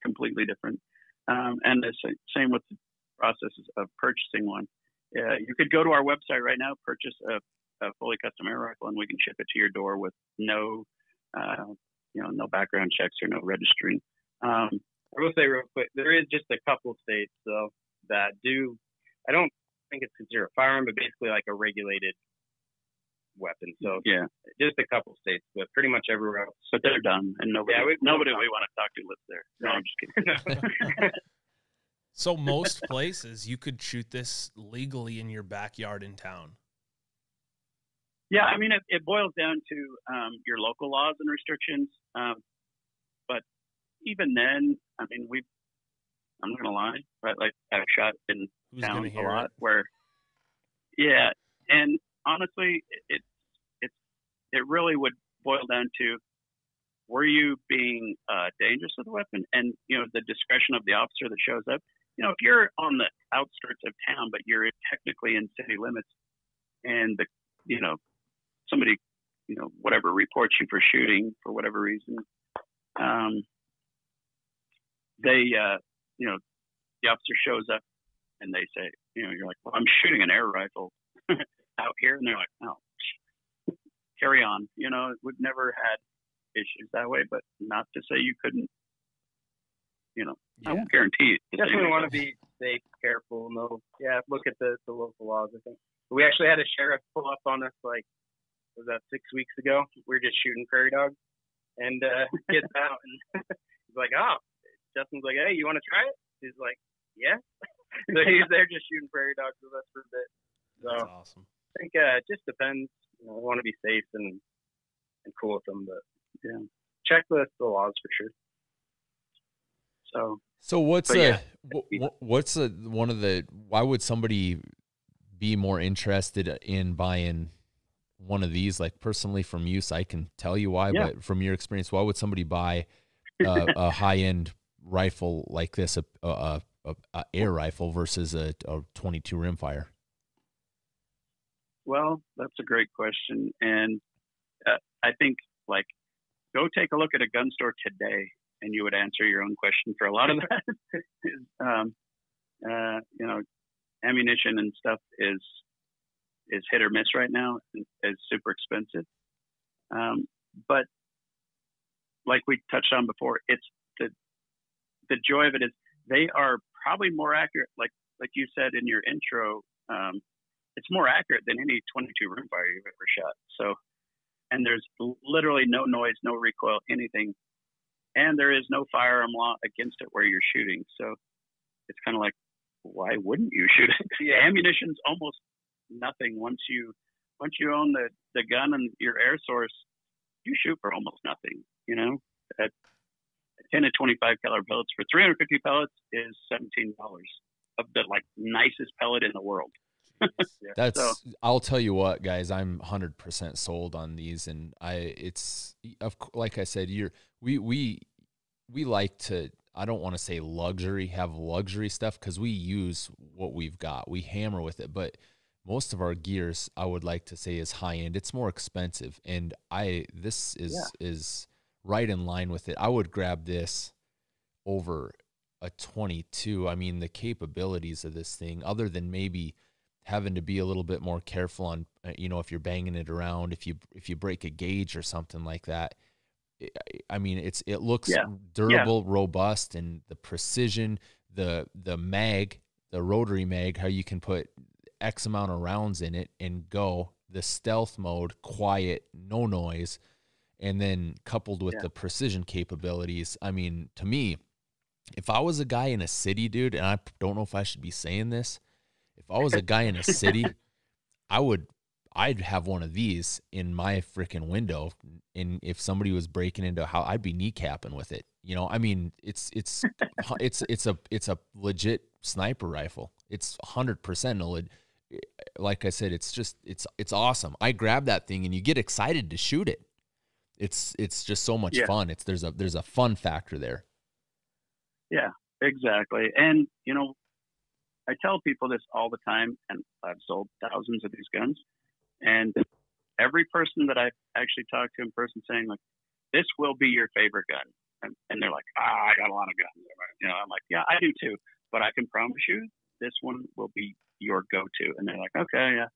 completely different. And the same with the processes of purchasing one. You could go to our website right now, purchase a fully custom air rifle, and we can ship it to your door with no background checks or no registering. I will say real quick, there is just a couple states though that do. I don't think it's considered a firearm, but basically like a regulated weapon. So yeah, just a couple states, but pretty much everywhere else. But they're done, and nobody we want to talk to lives there. No, I'm just kidding. So most places you could shoot this legally in your backyard in town. Yeah, I mean, it boils down to your local laws and restrictions. But even then, I mean, I'm not gonna lie, right? Like I've shot in town a lot where, yeah, and honestly, it really would boil down to, were you being dangerous with the weapon, and the discretion of the officer that shows up. If you're on the outskirts of town, but you're technically in city limits, and somebody, whatever, reports you for shooting for whatever reason, the officer shows up and they say, you're like, well, I'm shooting an air rifle out here. And they're like, oh, carry on. We've never had issues that way, but not to say you couldn't, I won't guarantee it. You definitely want to be safe, careful. Look at the local laws, I think. We actually had a sheriff pull up on us, was that 6 weeks ago? We were just shooting prairie dogs, and gets out, and he's like, oh, Justin's like, hey, you want to try it? He's like, yeah. So he's there just shooting prairie dogs with us for a bit. So that's awesome. I think it just depends. We want to be safe and cool with them, but yeah, check the laws for sure. So what's why would somebody be more interested in buying one of these? Like personally from use, I can tell you why, but from your experience, why would somebody buy a high-end rifle like this, a air rifle versus a 22 rimfire? Well, that's a great question. And I think go take a look at a gun store today, and you would answer your own question for a lot of that. Ammunition and stuff is hit or miss right now. It's super expensive. But like we touched on before, it's the joy of it is they are probably more accurate. Like you said in your intro, it's more accurate than any 22 rimfire you've ever shot. So, and there's literally no noise, no recoil, anything. And there is no firearm law against it where you're shooting. So it's kind of like, why wouldn't you shoot it? Yeah. Ammunition's almost nothing. Once you own the gun and your air source, you shoot for almost nothing. At 10 to 25 caliber pellets for 350 pellets is $17 of the nicest pellet in the world. I'll tell you what, guys, I'm 100% sold on these, and like I said, we like to, I don't want to say have luxury stuff, because we use what we've got, we hammer with it, but most of our gears, I would like to say, is high end. It's more expensive, and this is right in line with it. I would grab this over a 22. I mean, the capabilities of this thing, other than maybe having to be a little bit more careful on, if you're banging it around, if you break a gauge or something like that. I mean, it looks durable, robust, and the precision, the mag, the rotary mag, how you can put X amount of rounds in it and go, the stealth mode, quiet, no noise, and then coupled with the precision capabilities. I mean, to me, if I was a guy in a city, dude, and I don't know if I should be saying this, if I was a guy in a city, I'd have one of these in my freaking window, and if somebody was breaking into a house, I'd be kneecapping with it. I mean, it's a legit sniper rifle. It's 100% like I said, it's just, it's awesome. I grab that thing and you get excited to shoot it. It's just so much fun. There's a fun factor there. Yeah, exactly. And, you know, I tell people this all the time, and I've sold thousands of these guns, and every person that I've actually talked to in person saying, like, this will be your favorite gun. And they're like, I got a lot of guns. You know, I'm like, yeah, I do too. But I can promise you this one will be your go-to. And they're like, okay, yeah.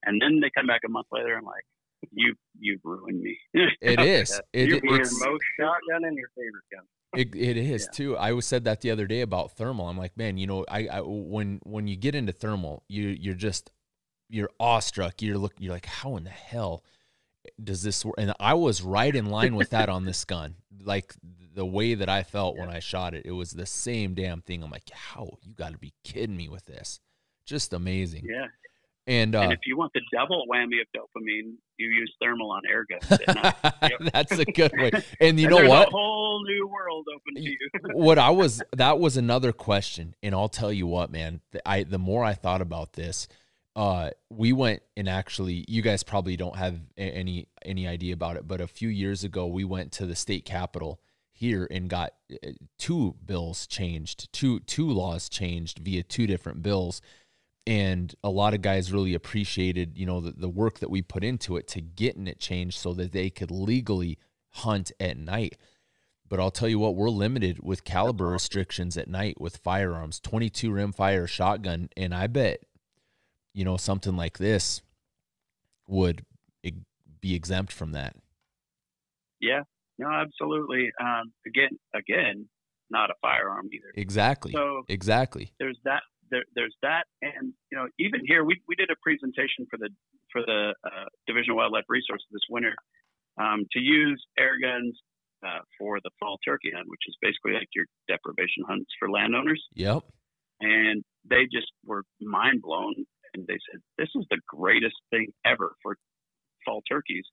And then they come back a month later and like, you've ruined me. It is. It's It's most shotgun and your favorite gun. it is too. I said that the other day about thermal. I'm like, man, you know, I when you get into thermal, you're awestruck. You're like, how in the hell does this work? And I was right in line with that on this gun. Like the way that I felt when I shot it, it was the same damn thing. I'm like, how? You got to be kidding me with this. Just amazing. Yeah. And if you want the double whammy of dopamine, you use thermal on Airguns. That's a good way. And you and know there's what? A whole new world open to you. That was another question. And I'll tell you what, man, the more I thought about this, we went and actually, you guys probably don't have any idea about it, but a few years ago, we went to the state capitol here and got two bills changed, two laws changed via two different bills. And a lot of guys really appreciated, you know, the work that we put into it to getting it changed so that they could legally hunt at night. But I'll tell you what, we're limited with caliber restrictions at night with firearms, 22 rimfire shotgun. And I bet, you know, something like this would be exempt from that. Yeah, no, absolutely. Again, not a firearm either. Exactly. So exactly. There's that. There's that, and you know, even here, we did a presentation for the Division of Wildlife Resources this winter to use air guns for the fall turkey hunt, which is basically like your deprivation hunts for landowners. Yep. And they just were mind blown, and they said, "This is the greatest thing ever for fall turkeys."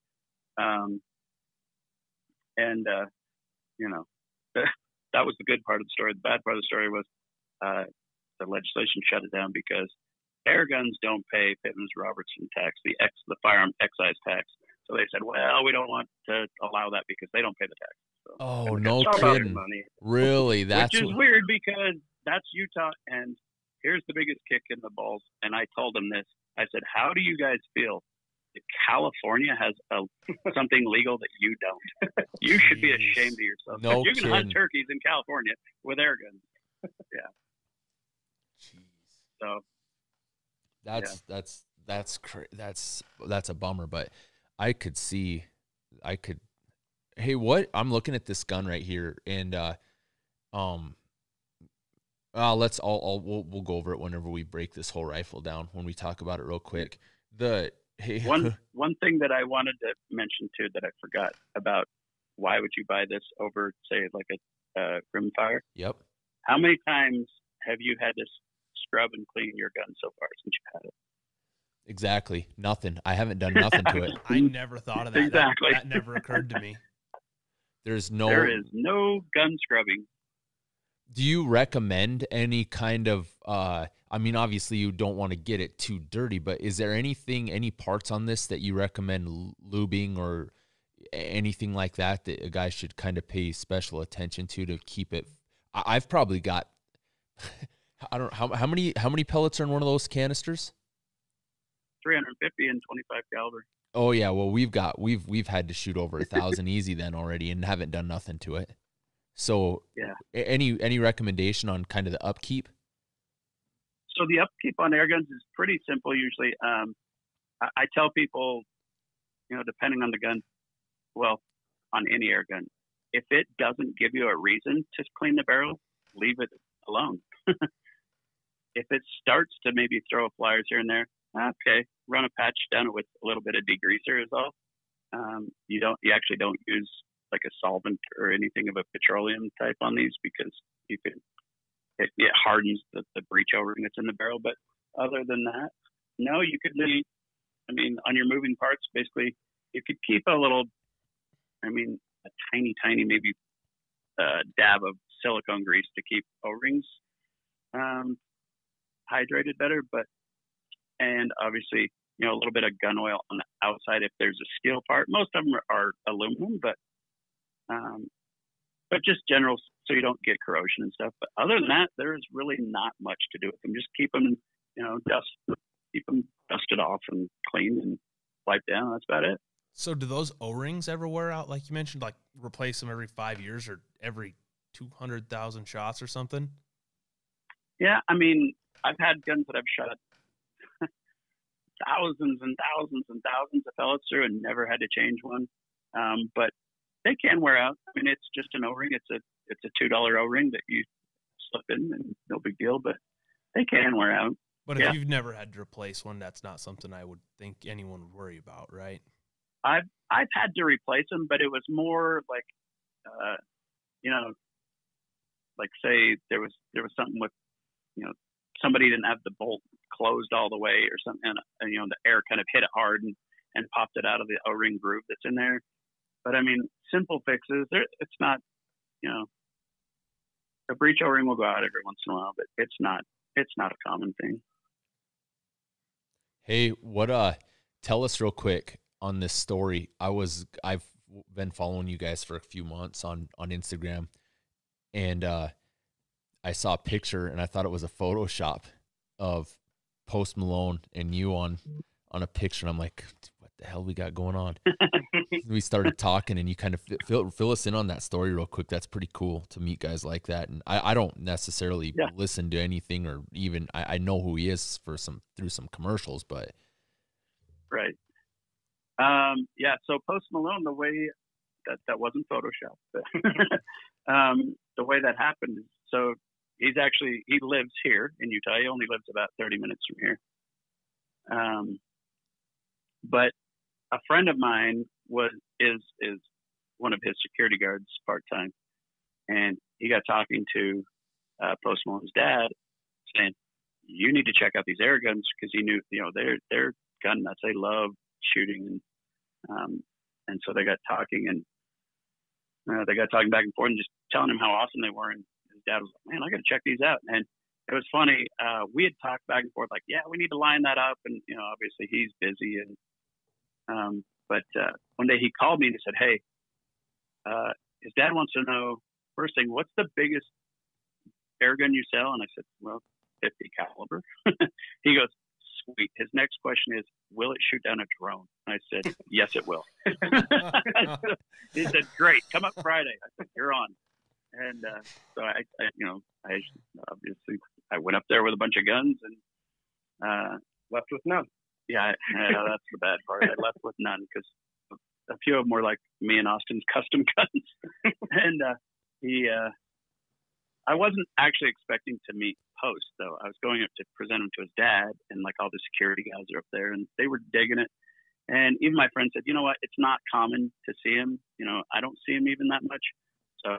You know, that was the good part of the story. The bad part of the story was. The legislation shut it down because air guns don't pay Pittman's Robertson tax, the firearm excise tax. So they said, well, we don't want to allow that because they don't pay the tax. So, oh, no kidding. Really? Which is weird because that's Utah. And here's the biggest kick in the balls. And I told them this. I said, how do you guys feel that California has something legal that you don't? You should be ashamed of yourself. No you can kidding. hunt turkeys in California with air guns. Yeah. So that's a bummer, but hey, what? I'm looking at this gun right here, and we'll go over it whenever we break this whole rifle down when we talk about it real quick. One thing that I wanted to mention too that I forgot about, why would you buy this over, say, like a rimfire? Yep. How many times have you had to scrub and clean your gun so far since you had it? Exactly. Nothing. I haven't done nothing to it. I never thought of that. Exactly. That never occurred to me. There is no gun scrubbing. Do you recommend any kind of, I mean, obviously you don't want to get it too dirty, but is there any parts on this that you recommend lubing or anything like that a guy should kind of pay special attention to keep it? I've probably got, I don't know, how many pellets are in one of those canisters? 350 and 25 caliber. Oh yeah, well we've had to shoot over 1,000 easy then already and haven't done nothing to it. So yeah, any recommendation on kind of the upkeep? So the upkeep on air guns is pretty simple usually. I tell people, you know, depending on the gun, well, on any air gun, if it doesn't give you a reason to clean the barrel, leave it alone. If it starts to maybe throw flyers here and there, okay, run a patch down it with a little bit of degreaser is all. You actually don't use like a solvent or anything of a petroleum type on these because it hardens the breech O-ring that's in the barrel. But other than that, no, you could leave. I mean, on your moving parts, basically, you could keep a tiny maybe dab of silicone grease to keep O-rings hydrated better. and obviously, a little bit of gun oil on the outside if there's a steel part. Most of them are aluminum, but just general, so you don't get corrosion and stuff. But other than that, there is really not much to do with them. Just keep them, keep them dusted off and clean and wiped down. That's about it. So do those O-rings ever wear out? Like you mentioned, like replace them every 5 years or every 200,000 shots or something? Yeah, I mean, I've had guns that I've shot thousands and thousands and thousands of pellets through and never had to change one. But they can wear out. I mean, it's just an O-ring. It's a $2 O-ring that you slip in, and no big deal. But they can wear out. But if you've never had to replace one, that's not something I would think anyone would worry about, right? I've had to replace them, but it was more like, like say there was something with, somebody didn't have the bolt closed all the way or something, and the air kind of hit it hard and popped it out of the O-ring groove that's in there. But I mean, simple fixes. It's not, a breech O-ring will go out every once in a while, but it's not a common thing. Hey, tell us real quick on this story. I've been following you guys for a few months on Instagram, and I saw a picture and I thought it was a Photoshop of Post Malone and you on a picture. And I'm like, what the hell we got going on? We started talking and you kind of fill us in on that story real quick. That's pretty cool to meet guys like that. And I don't necessarily listen to anything, or even I know who he is through some commercials, but. Right. So Post Malone, the way that wasn't Photoshop, but the way that happened is, so he lives here in Utah. He only lives about 30 minutes from here. But a friend of mine is one of his security guards part-time. And he got talking to Post Malone's dad saying, you need to check out these Airguns, because he knew, they're gun nuts. They love shooting. And so they got talking, and they got talking back and forth and just telling him how awesome they were. And his dad was like, man, I got to check these out. And it was funny. We had talked back and forth like, yeah, we need to line that up. And, obviously he's busy. And, but one day he called me and he said, hey, his dad wants to know, first thing, what's the biggest airgun you sell? And I said, well, 50 caliber. He goes, sweet. His next question is, will it shoot down a drone? I said, yes, it will. He said, great. Come up Friday. I said, you're on. And so I obviously I went up there with a bunch of guns and left with none. Yeah, that's the bad part. I left with none because a few of them were like me and Austin's custom guns. And I wasn't actually expecting to meet Post, though. I was going up to present him to his dad, and like all the security guys are up there, and they were digging it. And even my friend said, you know what, it's not common to see him. I don't see him even that much. So,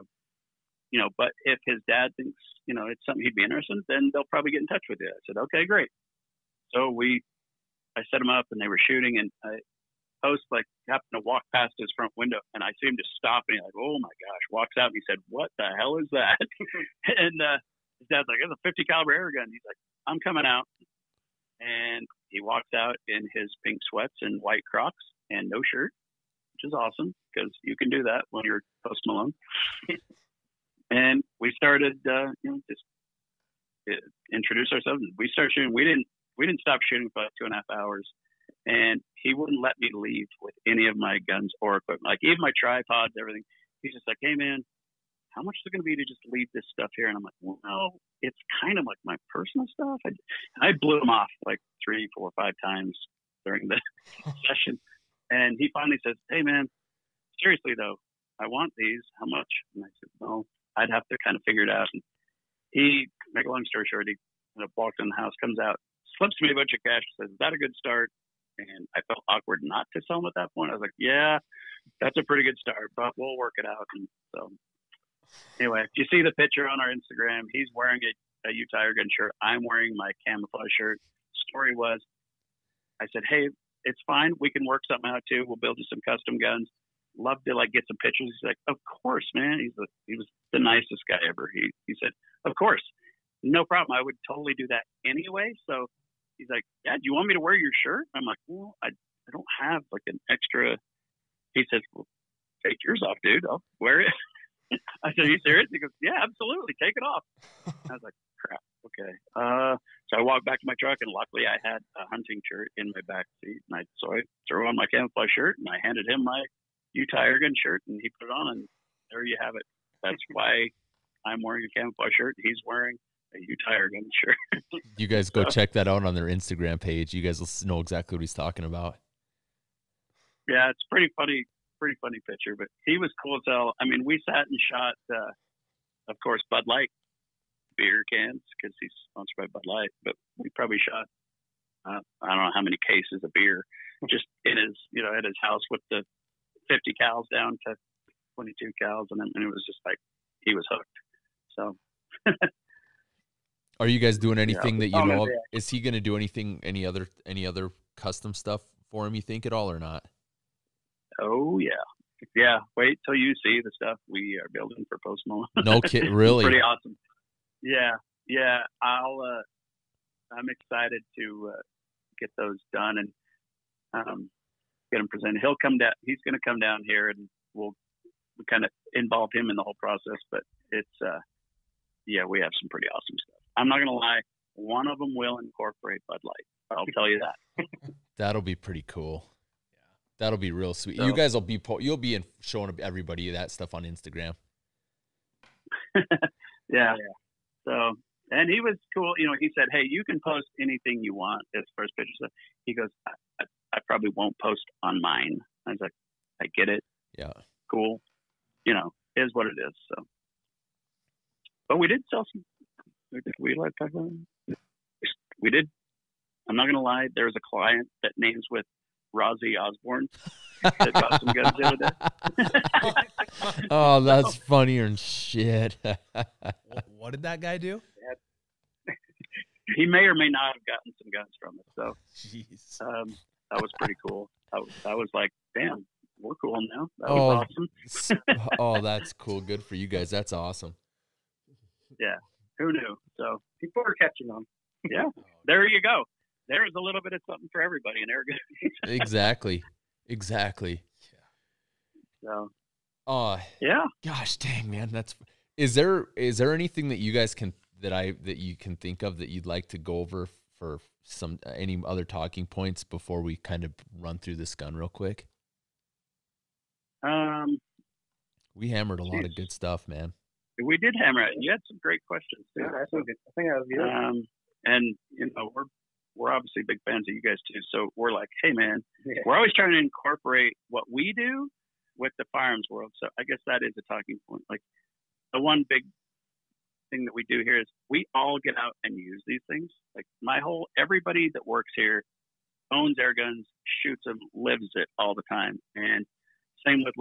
but if his dad thinks, it's something he'd be interested in, then they'll probably get in touch with you. I said, okay, great. So I set him up, and they were shooting, and Post happened to walk past his front window, and I see him just stop, and he's like, oh my gosh, walks out, and he said, what the hell is that? And his dad's like, it's a 50 caliber airgun. He's like, I'm coming out. And he walks out in his pink sweats and white Crocs and no shirt, which is awesome because you can do that when you're Post Malone. And we started, just introduce ourselves. We started shooting. We didn't stop shooting for like 2.5 hours. And he wouldn't let me leave with any of my guns or equipment, like even my tripods, everything. He's just like, hey man, how much is it going to be to just leave this stuff here? And I'm like, well, it's kind of like my personal stuff. I blew him off like 3, 4, 5 times during the session. And he finally says, hey man, seriously though, I want these. How much? And I said, well, I'd have to kind of figure it out. And he, make a long story short, he walked in the house, comes out, slips me a bunch of cash, says, is that a good start? And I felt awkward not to sell him at that point. I was like, yeah, that's a pretty good start, but we'll work it out. And so anyway, if you see the picture on our Instagram, he's wearing a Utah Airgun shirt. I'm wearing my camouflage shirt. Story was, I said, hey, it's fine. We can work something out too. We'll build you some custom guns. Love to get some pictures. He's like, of course, man. He was the nicest guy ever. He said, of course, no problem. I would totally do that anyway. So he's like, yeah, do you want me to wear your shirt? I'm like, well, I don't have like an extra. He says, well, take yours off, dude. I'll wear it. I said, are you serious? He goes, yeah, absolutely. Take it off. I was like, crap. Okay. So I walked back to my truck, and luckily I had a hunting shirt in my back seat. And so I threw on my camouflage shirt, and I handed him my Utah Airgun shirt, and he put it on, and there you have it. That's why I'm wearing a camouflage shirt. He's wearing a Utah Airgun shirt. You guys go check that out on their Instagram page. You guys will know exactly what he's talking about. Yeah, it's pretty funny picture, but he was cool as hell. I mean, we sat and shot, of course, Bud Light beer cans because he's sponsored by Bud Light, but we probably shot, I don't know how many cases of beer just in his, at his house with the 50 cals down to 22 cals. And it was just like, he was hooked. So. Are you guys doing anything that you know of? Yeah. Is he going to do anything, any other custom stuff for him, you think, at all, or not? Oh yeah. Yeah. Wait till you see the stuff we are building for Post Malone. No kid, really? Pretty awesome. Yeah. Yeah. I'm excited to get those done and get them presented. He'll come down. He's going to come down here, and we'll kind of involve him in the whole process. But it's, yeah, we have some pretty awesome stuff. I'm not going to lie. One of them will incorporate Bud Light. I'll tell you that. That'll be pretty cool. That'll be real sweet. So, you guys will be you'll be showing everybody that stuff on Instagram. yeah. So, and he was cool. He said, "Hey, you can post anything you want as far as pictures." So he goes, I probably won't post on mine." I was like, "I get it. Yeah, cool. Is what it is." So, but we did sell some. We like talk about it? We did. I'm not gonna lie. There was a client that names with Rozzy Osborne that got some guns the other day. Oh, that's funnier than shit. What did that guy do? He may or may not have gotten some guns from it. So, jeez, that was pretty cool. I was like, damn, we're cool now. That was awesome. Oh, that's cool. Good for you guys. That's awesome. Yeah. Who knew? So People are catching on. yeah, there you go. There's a little bit of something for everybody in Airguns. Exactly. So, yeah. Gosh dang, man. Is there anything that you guys that you can think of that you'd like to go over for any other talking points before we kind of run through this gun real quick? We hammered a lot of good stuff, man. We did hammer it. You had some great questions too. Yeah, that's good. I think that was good. And we're obviously big fans of you guys too. So we're like, hey man, we're always trying to incorporate what we do with the firearms world. So I guess that is a talking point. Like the one big thing that we do here is we all get out and use these things. Like everybody that works here owns air guns, shoots them, lives it all the time. And same with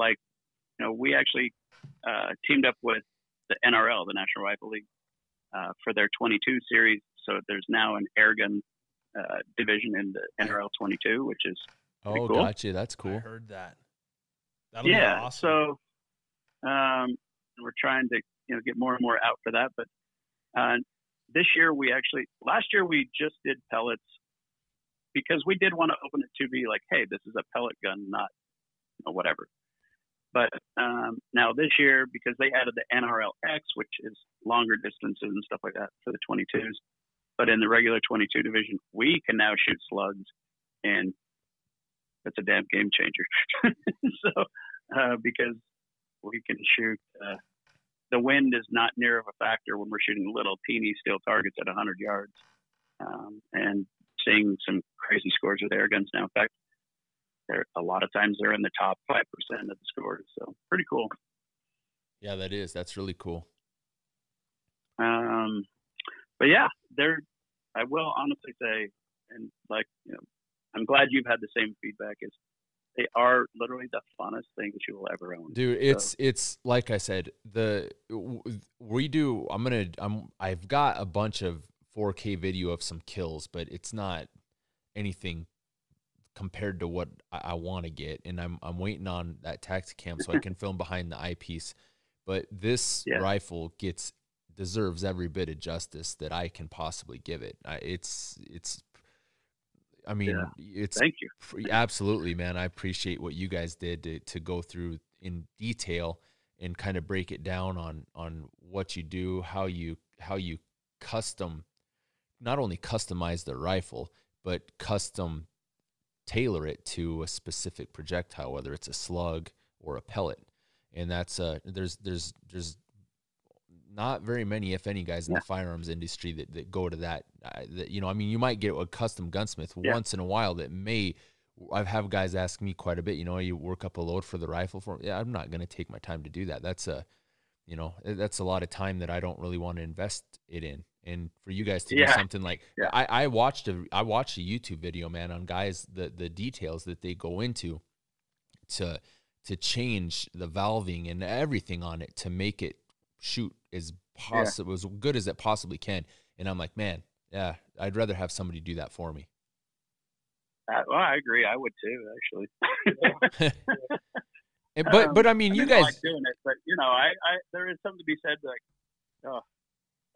we actually teamed up with the NRL, the National Rifle League, for their 22 series. So there's now an airgun division in the NRL 22, which is cool. Gotcha. That's cool. I heard that. That'll be awesome. So we're trying to get more and more out for that. But this year last year we just did pellets because we did want to open it to be like, hey, this is a pellet gun, not whatever. But now this year, because they added the NRLX, which is longer distances and stuff like that for the 22s, but in the regular 22 division, we can now shoot slugs, and that's a damn game changer. So because we can shoot, the wind is not near of a factor when we're shooting little teeny steel targets at 100 yards, and seeing some crazy scores with air guns now. In fact, a lot of times they're in the top 5% of the scores. So pretty cool. Yeah, that's really cool. But yeah, I will honestly say, and I'm glad you've had the same feedback, is they are literally the funnest things you will ever own. Dude, it's like I said, I've got a bunch of 4K video of some kills, but it's not anything compared to what I want to get, and I'm waiting on that Taxicam so I can film behind the eyepiece. But this rifle deserves every bit of justice that I can possibly give it. It's I mean, it's thank you. Absolutely, man. I appreciate what you guys did to go through in detail and kind of break it down on what you do, how you not only customize the rifle, but custom tailor it to a specific projectile, whether it's a slug or a pellet. And that's there's not very many, if any, guys in the firearms industry that go to that. You know, I mean, you might get a custom gunsmith once in a while that may. I've had guys ask me quite a bit, you know, you work up a load for the rifle for me. Yeah, I'm not going to take my time to do that. That's that's a lot of time that I don't really want to invest it in. And for you guys to do something like, I watched a YouTube video, man, on guys, the details that they go into to change the valving and everything on it to make it shoot as possible, as good as it possibly can. And I'm like, man, yeah, I'd rather have somebody do that for me. Well, I agree. I would too, actually. But I mean, you guys like doing it, but you know, I there is something to be said, like, oh,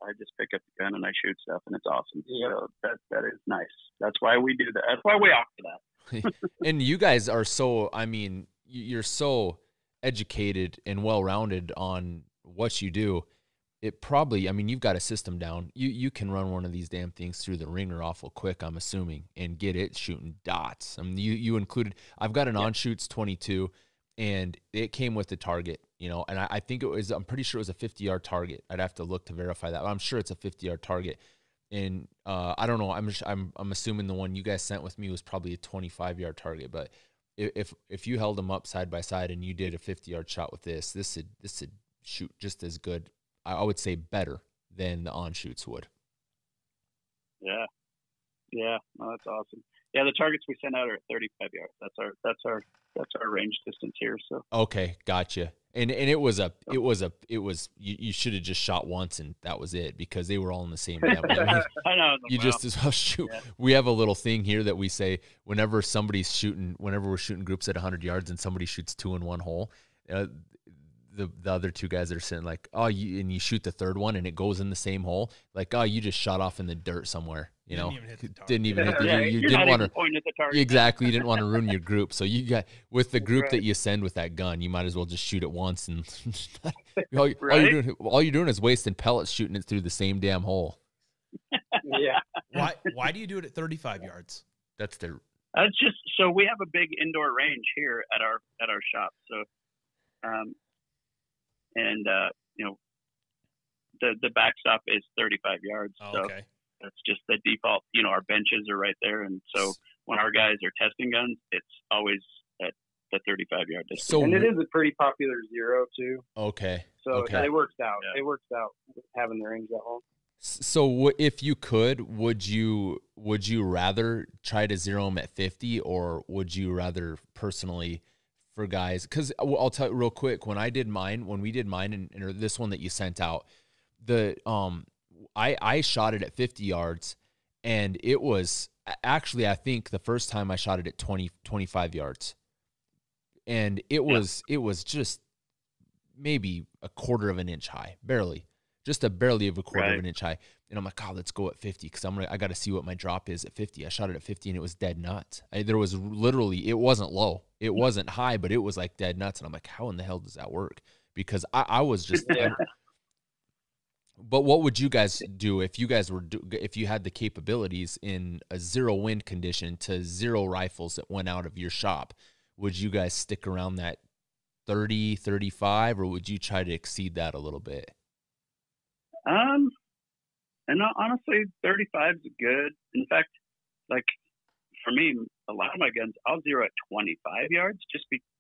I just pick up the gun and I shoot stuff, and it's awesome. So that is nice. That's why we do that. That's why we offer that. And you guys are so, I mean, you're so educated and well-rounded on what you do. It probably, I mean, you've got a system down. You can run one of these damn things through the ringer awful quick, I'm assuming, and get it shooting dots. I mean, you included, I've got an on-shoots 22, and it came with the target, you know, and I think it was, I'm pretty sure it was a 50-yard target. I'd have to look to verify that. I'm sure it's a 50-yard target. And I don't know, I'm assuming the one you guys sent with me was probably a 25-yard target, but if you held them up side by side and you did a 50-yard shot with this would shoot just as good. I would say better than the on-shoots would. Yeah. No, that's awesome. Yeah, the targets we send out are at 35 yards. That's our range distance here. So okay, gotcha. And it was you should have just shot once and that was it, because they were all in the same damn way. I know. You just as well shoot. Yeah. We have a little thing here that we say whenever we're shooting groups at 100 yards and somebody shoots 2 in one hole, the other two guys are sitting like, oh, you shoot the third one and it goes in the same hole. Like, oh, you just shot off in the dirt somewhere. You know, didn't even hit the target. You didn't want to point at the target. Exactly. You didn't want to ruin your group. So you got, with the group that you send with that gun, you might as well just shoot it once. And all you're doing is wasting pellets shooting it through the same damn hole. Yeah. Why do you do it at 35 yards? That's just, so we have a big indoor range here at our shop. So, you know, the backstop is 35 yards. Oh, okay. So that's just the default. You know, our benches are right there. And so when our guys are testing guns, it's always at the 35-yard distance. So, and it is a pretty popular zero too. Okay. So it works out. Yeah. It works out having the range that long. So if you could, would you rather try to zero them at 50, or would you rather personally, for guys, because I'll tell you real quick, when we did mine, and this one that you sent out, I shot it at 50 yards, and it was actually, I think the first time I shot it at 25 yards, and it was just maybe a quarter of an inch high, barely of a quarter of an inch high. And I'm like, oh, let's go at 50, because I got to see what my drop is at 50. I shot it at 50 and it was dead nuts. There was literally, it wasn't low, it wasn't high, but it was like dead nuts. And I'm like, how in the hell does that work? Because I was just. But what would you guys do if you had the capabilities in a zero wind condition to zero rifles that went out of your shop? Would you guys stick around that 30, 35, or would you try to exceed that a little bit? And honestly, 35 is good. In fact, like for me, a lot of my guns, I'll zero at 25 yards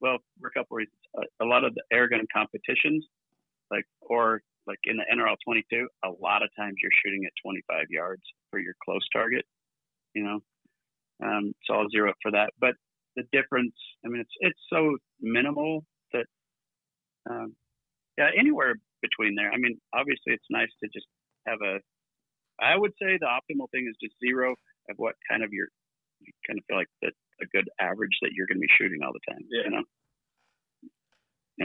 for a couple of reasons. A lot of the airgun competitions, like in the NRL 22, a lot of times you're shooting at 25 yards for your close target, you know? So I'll zero it for that. But the difference, I mean, it's so minimal that, anywhere between there. I mean, obviously it's nice to just have I would say the optimal thing is just zero of what kind of you kind of feel like a good average that you're going to be shooting all the time, you know?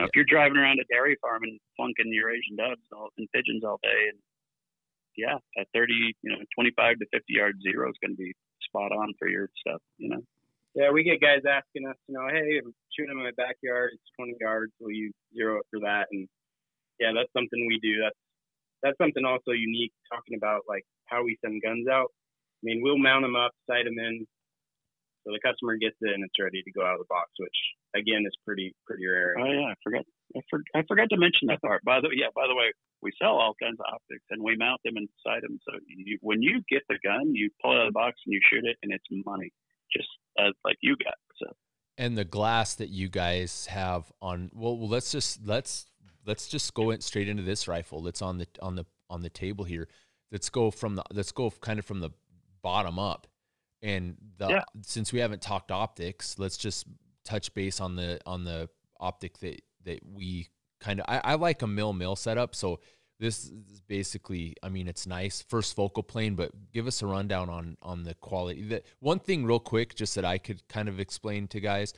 If you're driving around a dairy farm and flunking your Asian doves and pigeons all day, and at 30, 25 to 50 yard zero is going to be spot on for your stuff, Yeah, we get guys asking us, hey, I'm shooting in my backyard. It's 20 yards. Will you zero it for that? And yeah, that's something we do. That's something also unique, talking about like how we send guns out. I mean, we'll mount them up, sight them in, so the customer gets it and it's ready to go out of the box, which again is pretty rare. Oh yeah, I forgot to mention that part. By the way, we sell all kinds of optics and we mount them and sight them. So when you get the gun, you pull it out of the box and you shoot it, and it's money, just like you got. So. And the glass that you guys have on, let's just go straight into this rifle that's on the table here. Let's go kind of from the bottom up. And since we haven't talked optics, let's just touch base on the optic that we kind of, I like a mil setup. So this is basically, I mean, it's nice first focal plane, but give us a rundown on the quality. The one thing real quick, just that I could kind of explain to guys,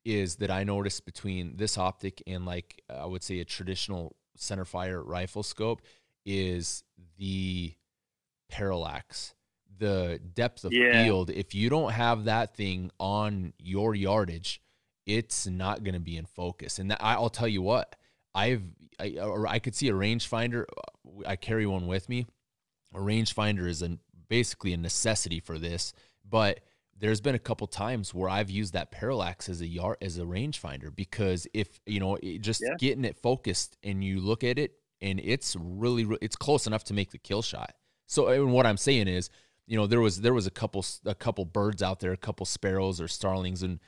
is that I noticed between this optic and like, I would say a traditional centerfire rifle scope, is the parallax. The depth of field. If you don't have that thing on your yardage, it's not going to be in focus. And I'll tell you what, I could see a rangefinder. I carry one with me. A rangefinder is basically a necessity for this, but there's been a couple times where I've used that parallax as a rangefinder, because if getting it focused and you look at it and it's it's close enough to make the kill shot. So and what I'm saying is, there was a couple birds out there, a couple sparrows or starlings, and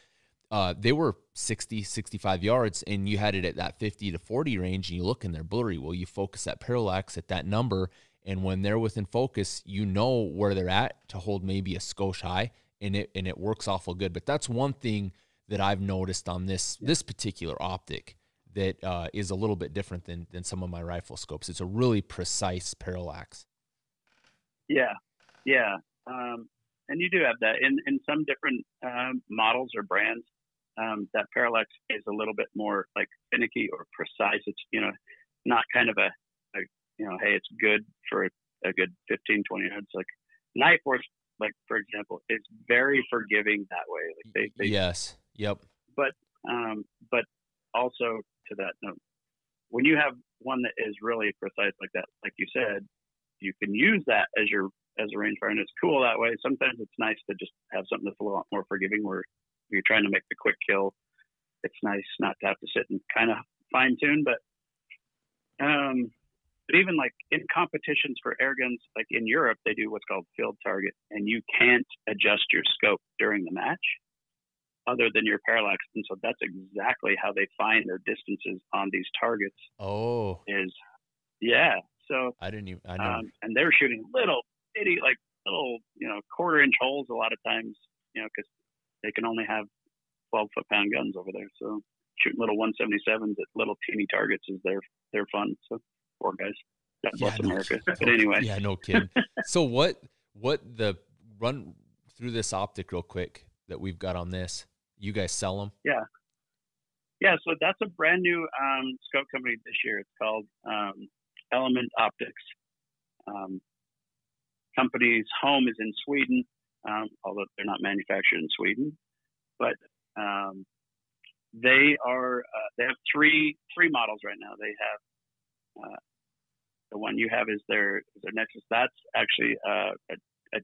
they were 60, 65 yards, and you had it at that 50 to 40 range, and you look and they're blurry. Well, you focus that parallax at that number, and when they're within focus, you know where they're at to hold maybe a skosh high, and it works awful good. But that's one thing that I've noticed on this particular optic that is a little bit different than some of my rifle scopes. It's a really precise parallax. Yeah. And you do have that in some different models or brands. That parallax is a little bit more like finicky or precise. It's, not kind of hey, it's good for a good 15, 20 yards. Like Night Force, like for example, is very forgiving that way. Like they yes. Yep. But also to that note, when you have one that is really precise like that, like you said, you can use that as a rangefinder, and it's cool that way. Sometimes it's nice to just have something that's a lot more forgiving, where you're trying to make the quick kill. It's nice not to have to sit and kind of fine tune, but even like in competitions for airguns, like in Europe, they do what's called field target, and you can't adjust your scope during the match other than your parallax. And so that's exactly how they find their distances on these targets. Oh, So I know. And they're shooting little bitty, like little, quarter-inch holes a lot of times, because they can only have 12 foot-pound guns over there. So shooting little 177s at little teeny targets is their fun. So poor guys. God bless America. But anyway. Yeah, no kidding. So what the run through this optic real quick that we've got on this? You guys sell them? Yeah. Yeah. So that's a brand new scope company this year. It's called Element Optics. Company's home is in Sweden, although they're not manufactured in Sweden. But they have three models right now. They have the one you have is their Nexus. That's actually a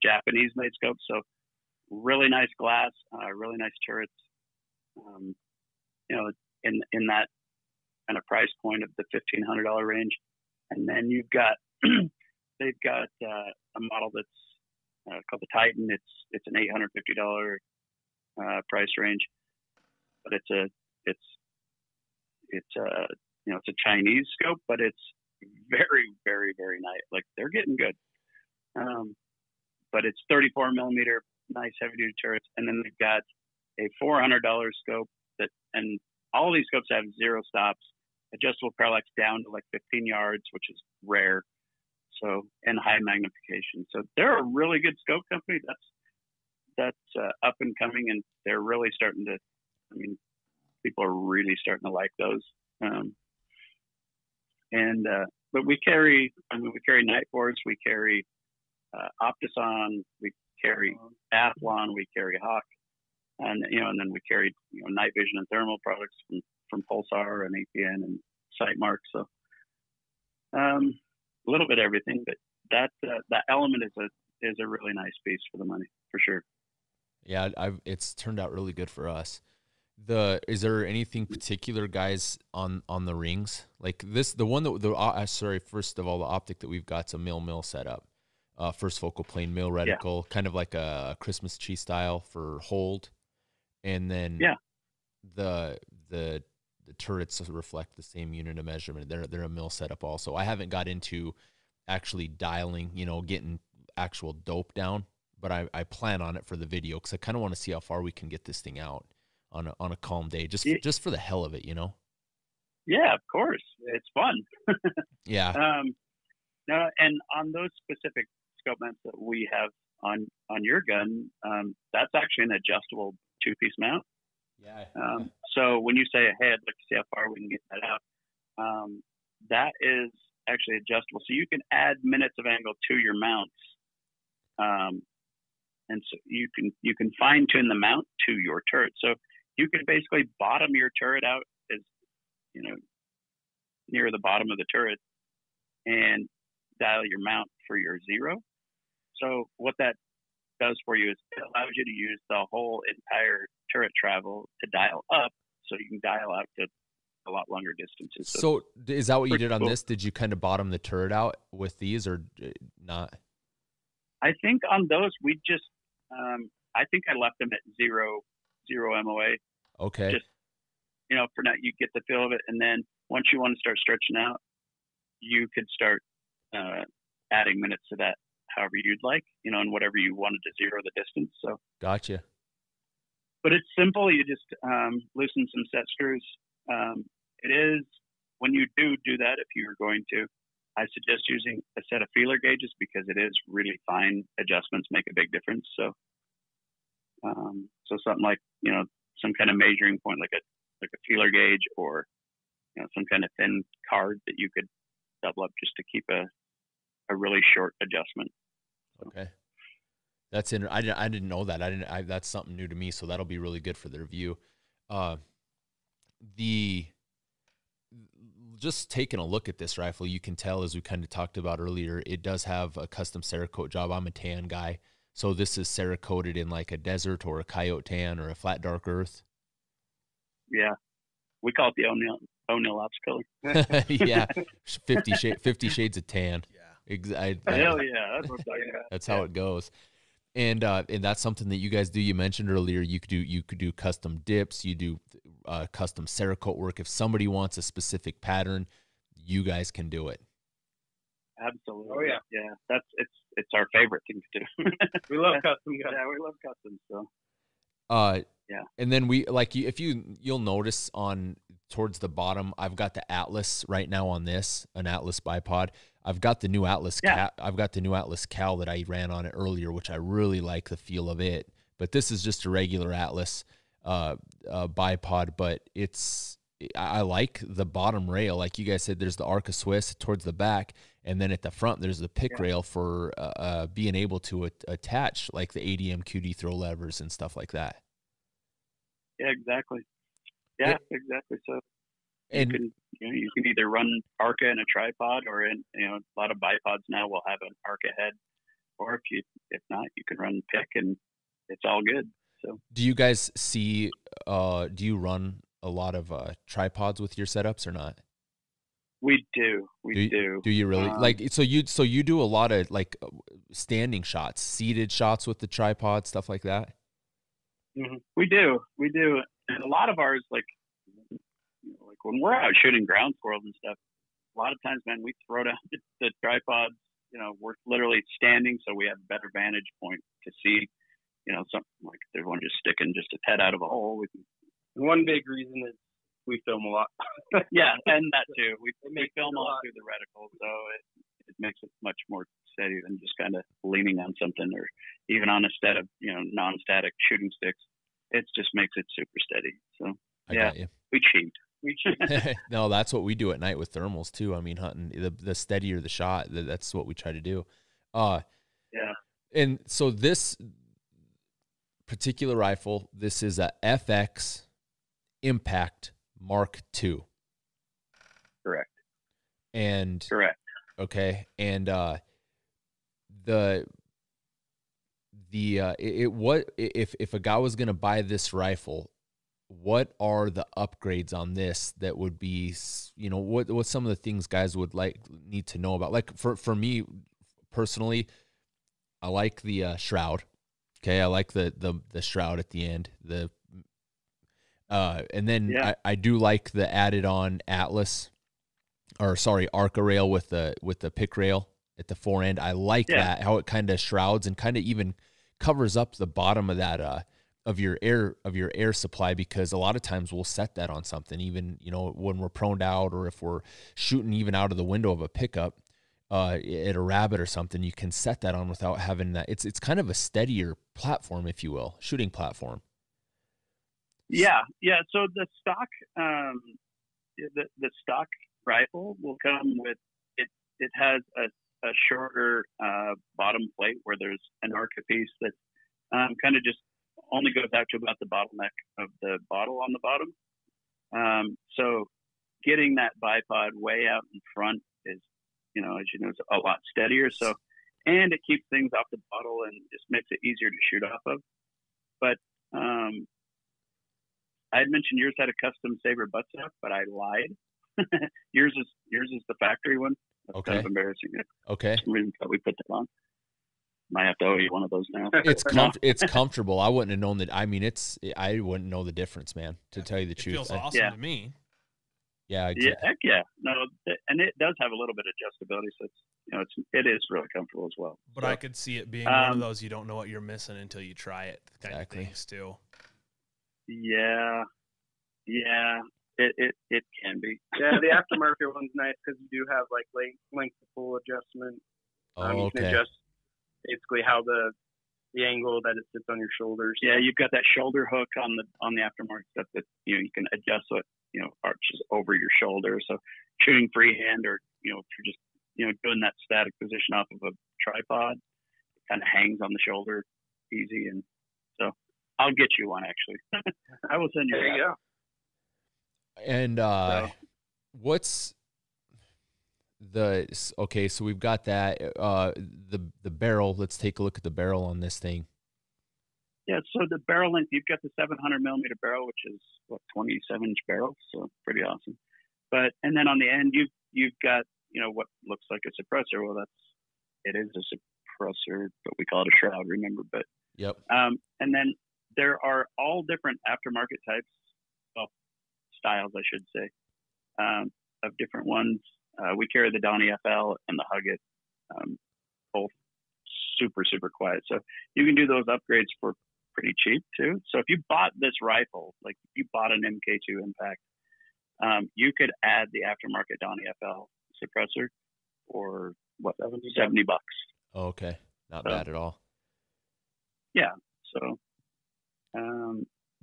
Japanese made scope. So really nice glass, really nice turrets. In that kind of price point of the $1,500 range. And then you've got they've got a model that's called the Titan. It's an $850 price range, but it's a Chinese scope, but it's very, very, very nice. Like they're getting good. But it's 34 millimeter, nice heavy duty turrets, and then they've got a $400 scope and all of these scopes have zero stops, adjustable parallax down to like 15 yards, which is rare. So, and high magnification. So they're a really good scope company. That's up and coming, and they're really starting to. I mean, people are really starting to like those. But we carry Night Force. We carry Optison, we carry Athlon, we carry Hawk, and and then we carry night vision and thermal products from Pulsar and APN and Sightmark. So a little bit of everything, but that element is a really nice piece for the money for sure. Yeah, it's turned out really good for us. Is there anything particular, guys, on the rings like this? The one that first of all, the optic that we've got's a mill setup. First focal plane mill reticle, kind of like a Christmas tree style for hold, and then the turrets reflect the same unit of measurement. They're a mill setup also. I haven't got into actually dialing, getting actual dope down, but I plan on it for the video because I kind of want to see how far we can get this thing out on a calm day, just for the hell of it, Yeah, of course, it's fun. Yeah. No, and on those specific scope mounts that we have on your gun, that's actually an adjustable 2-piece mount. Yeah. So when you say ahead, let's see how far we can get that out. That is actually adjustable, so you can add minutes of angle to your mounts, and so you can fine tune the mount to your turret. So you can basically bottom your turret out as near the bottom of the turret, and dial your mount for your zero. So what that does for you is it allows you to use the whole entire turret travel to dial up, so you can dial out to a lot longer distances. So is that what you did on cool. this? Did you kind of bottom the turret out with these or not? I think on those we just I think I left them at zero MOA. Okay. Just for now you get the feel of it, and then once you want to start stretching out, you could start adding minutes to that however you'd like, and whatever you wanted to zero the distance. So gotcha. But it's simple. You just loosen some set screws. It is, when you do that, if you're going to, I suggest using a set of feeler gauges because it is really fine adjustments make a big difference. So something like some kind of measuring point, like a feeler gauge, or some kind of thin card that you could double up just to keep a really short adjustment. Okay. That's I didn't know that. That's something new to me, so that'll be really good for the review. Just taking a look at this rifle, you can tell, as we kind of talked about earlier, it does have a custom Cerakote job. I'm a tan guy, so this is Cerakoted in like a desert or a coyote tan or a flat dark earth. Yeah, we call it the O'Neill Ops color. Yeah, 50 shades of tan. Yeah, hell yeah, that's what I'm talking about. That's how it goes. And that's something that you guys do. You mentioned earlier you could do custom dips. You do custom Cerakote work. If somebody wants a specific pattern, you guys can do it. Absolutely. Oh yeah, yeah. It's our favorite thing to do. We love custom guns. Yeah, we love custom. So. Yeah. And then if you'll notice towards the bottom, I've got the Atlas right now on this, an Atlas bipod. I've got the new Atlas I've got the new Atlas Cal that I ran on it earlier, which I really like the feel of it. But this is just a regular Atlas bipod, but I like the bottom rail. Like you guys said, there's the Arca Swiss towards the back, and then at the front there's the pick rail for being able to attach like the ADM QD throw levers and stuff like that. Yeah, exactly. Yeah, exactly. So you can either run Arca in a tripod, or in a lot of bipods now will have an Arca head, or if not, you can run pick and it's all good. So do you guys see? Do you run a lot of tripods with your setups or not? We do. We do. Do you really So you do a lot of like standing shots, seated shots with the tripod, stuff like that. Mm-hmm. We do, and a lot of ours, like when we're out shooting ground squirrels and stuff, a lot of times, man, we throw down the tripods. We're literally standing, so we have a better vantage point to see, something like if there's one just sticking just its head out of a hole. One big reason is we film a lot. Yeah, and that too. We film all through the reticle, so it makes it much more steady than just kind of leaning on something, or even on a set of non-static shooting sticks. It just makes it super steady. So I got you. We cheat. No, that's what we do at night with thermals too. I mean, hunting the steadier the shot, that's what we try to do. Yeah. And so this particular rifle, this is a FX Impact Mark II. Correct. And Correct. okay, and what if a guy was going to buy this rifle, what are the upgrades on this that would be, you know, what some of the things guys would need to know about? Like for me personally, I like the shroud. Okay, I like the shroud at the end. And then I do like the added on Atlas, or sorry, Arca rail with the pick rail at the fore end. I like that, how it kind of shrouds and kind of even covers up the bottom of that of your air supply, because a lot of times we'll set that on something, even, you know, when we're proned out, or if we're shooting even out of the window of a pickup at a rabbit or something, you can set that on without having that. It's kind of a steadier platform, if you will, shooting platform. Yeah. So the stock the stock rifle will come with it. It has a shorter bottom plate where there's an Arca piece that kind of just only goes out to about the bottleneck of the bottle on the bottom. So getting that bipod way out in front is, you know, as you know, it's a lot steadier. So, and it keeps things off the bottle and just makes it easier to shoot off of. But I had mentioned yours had a custom Saber buttstock, but I lied. yours is the factory one. That's kind of embarrassing. Okay. For some reason we put that on. Might have to owe you one of those now. It's comfortable. I wouldn't have known that. I mean, I wouldn't know the difference, man, to tell you the truth. Feels awesome to me. Yeah, exactly. Yeah, heck yeah. No, and it does have a little bit of adjustability, so it's, you know, it is really comfortable as well. But I could see it being one of those you don't know what you're missing until you try it kind of things too. Yeah, it can be. Yeah, the aftermarket one's nice because you do have like length to pull adjustment. You can adjust basically how the angle that it sits on your shoulders. Yeah, you've got that shoulder hook on the aftermarket stuff that, you know, you can adjust so it, you know, arches over your shoulder. So shooting freehand, or, you know, if you're just, you know, doing that static position off of a tripod, it kind of hangs on the shoulder easy. And so I'll get you one, actually. I will send you There you go. And what's okay, so we've got that the barrel. Let's take a look at the barrel on this thing. Yeah, so the barrel length, you've got the 700 millimeter barrel, which is what, 27-inch barrel, so pretty awesome. But and then on the end, you've got, you know, what looks like a suppressor. Well, it is a suppressor, but we call it a shroud, remember? But yep. And then there are all different aftermarket types, well, styles, I should say, of different ones. We carry the Donnie FL and the Huggett, both super, super quiet. So you can do those upgrades for pretty cheap too. So if you bought this rifle, like if you bought an MK2 Impact, you could add the aftermarket Donnie FL suppressor for what, $70. Oh, okay, not bad at all. Yeah. So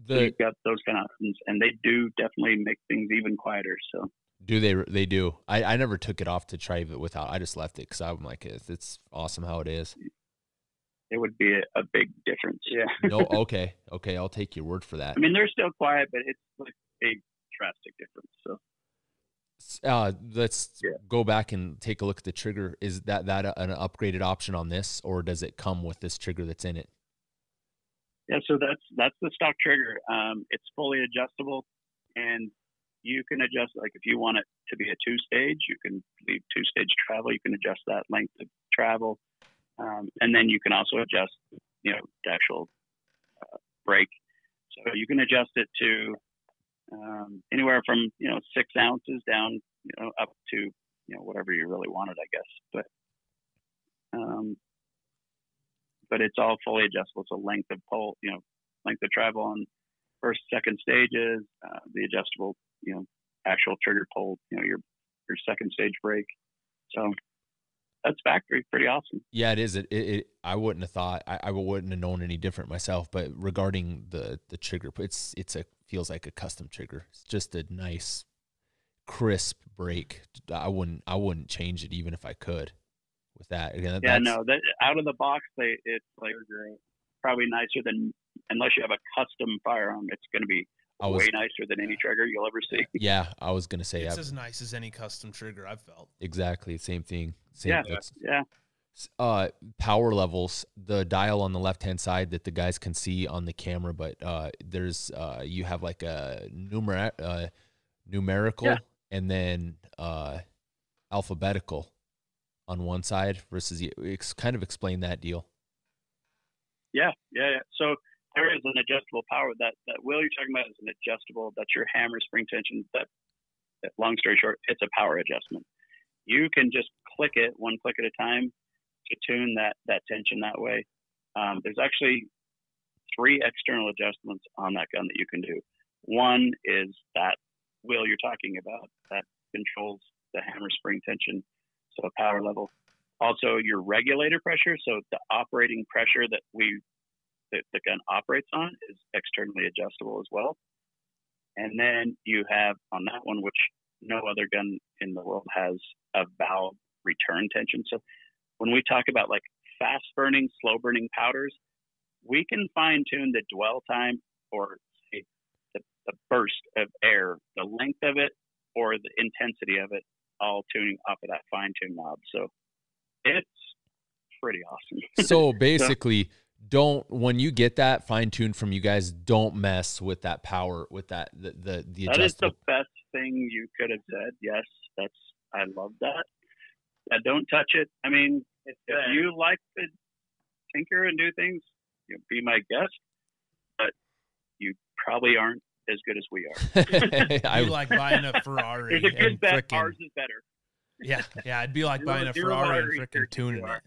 you've got those kind of options, and they do definitely make things even quieter. So. Do they do. I never took it off to try it without. I just left it because I'm like, it's awesome how it is. It would be a big difference. Yeah. No, okay, I'll take your word for that. I mean, they're still quiet, but it's like a drastic difference. So. Let's go back and take a look at the trigger. Is that an upgraded option on this, or does it come with this trigger that's in it? Yeah, so that's the stock trigger. It's fully adjustable, and you can adjust, like if you want it to be a 2-stage, you can leave 2-stage travel. You can adjust that length of travel. And then you can also adjust, you know, the actual brake. So you can adjust it to anywhere from, you know, 6 ounces down, you know, up to, you know, whatever you really wanted, I guess. But it's all fully adjustable. So length of pull, you know, length of travel on first, second stages, the adjustable, you know, actual trigger pull, you know, your second stage brake. So that's factory, pretty awesome. Yeah, it is. I wouldn't have thought, I wouldn't have known any different myself. But regarding the trigger, feels like a custom trigger. It's just a nice, crisp brake. I wouldn't change it even if I could. with that. Again, Yeah, no, that out of the box, it's like probably nicer than, unless you have a custom firearm, it's going to be way nicer than any trigger you'll ever see. Yeah, I was going to say it's as nice as any custom trigger I've felt. Exactly, same thing. Power levels, the dial on the left-hand side that the guys can see on the camera, but there's you have like a numerical and then alphabetical on one side versus kind of explain that deal. Yeah. So there is an adjustable power. That wheel you're talking about is an adjustable. That's your hammer spring tension. That long story short, it's a power adjustment. You can just click it one click at a time to tune that tension that way. There's actually 3 external adjustments on that gun that you can do. One is that wheel you're talking about that controls the hammer spring tension, so power level. Also, your regulator pressure, so the operating pressure that the gun operates on is externally adjustable as well. And then you have on that one, which no other gun in the world has, a valve return tension. So when we talk about like fast burning, slow burning powders, we can fine tune the dwell time or say the burst of air, the length of it, or the intensity of it, all tuning off of that fine tune knob. So it's pretty awesome. So basically, when you get that fine tuned from you guys, don't mess with that power, with the That adjustable. is the best thing you could have said. Yes, I love that. Don't touch it. I mean, if you like to tinker and do things, be my guest, but you probably aren't as good as we are. I like buying a Ferrari. There's a good bet ours is better. Yeah, it'd be like buying a Ferrari and freaking tuning it.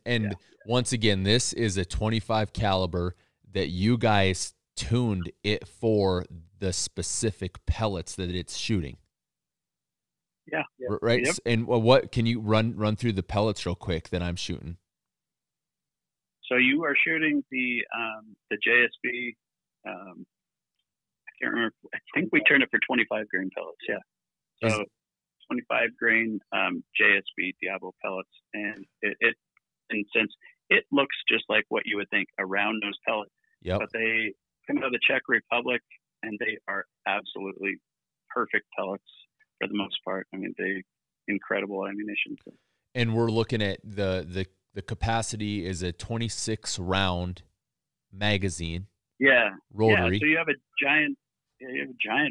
And once again, this is a 25 caliber that you guys tuned it for the specific pellets that it's shooting. Yeah. Right. Yep. And what can you run through the pellets real quick that I'm shooting? So you are shooting the JSB. I can't remember. I think we turned it for 25 grain pellets. Yeah. So 25 grain JSB Diablo pellets, and it in sense it looks just like what you would think, a round nose pellet. Yep. But they come out of the Czech Republic, and they are absolutely perfect pellets for the most part. I mean, they incredible ammunition. And we're looking at the capacity is a 26 round magazine. Yeah. Rotary. Yeah. So you have a giant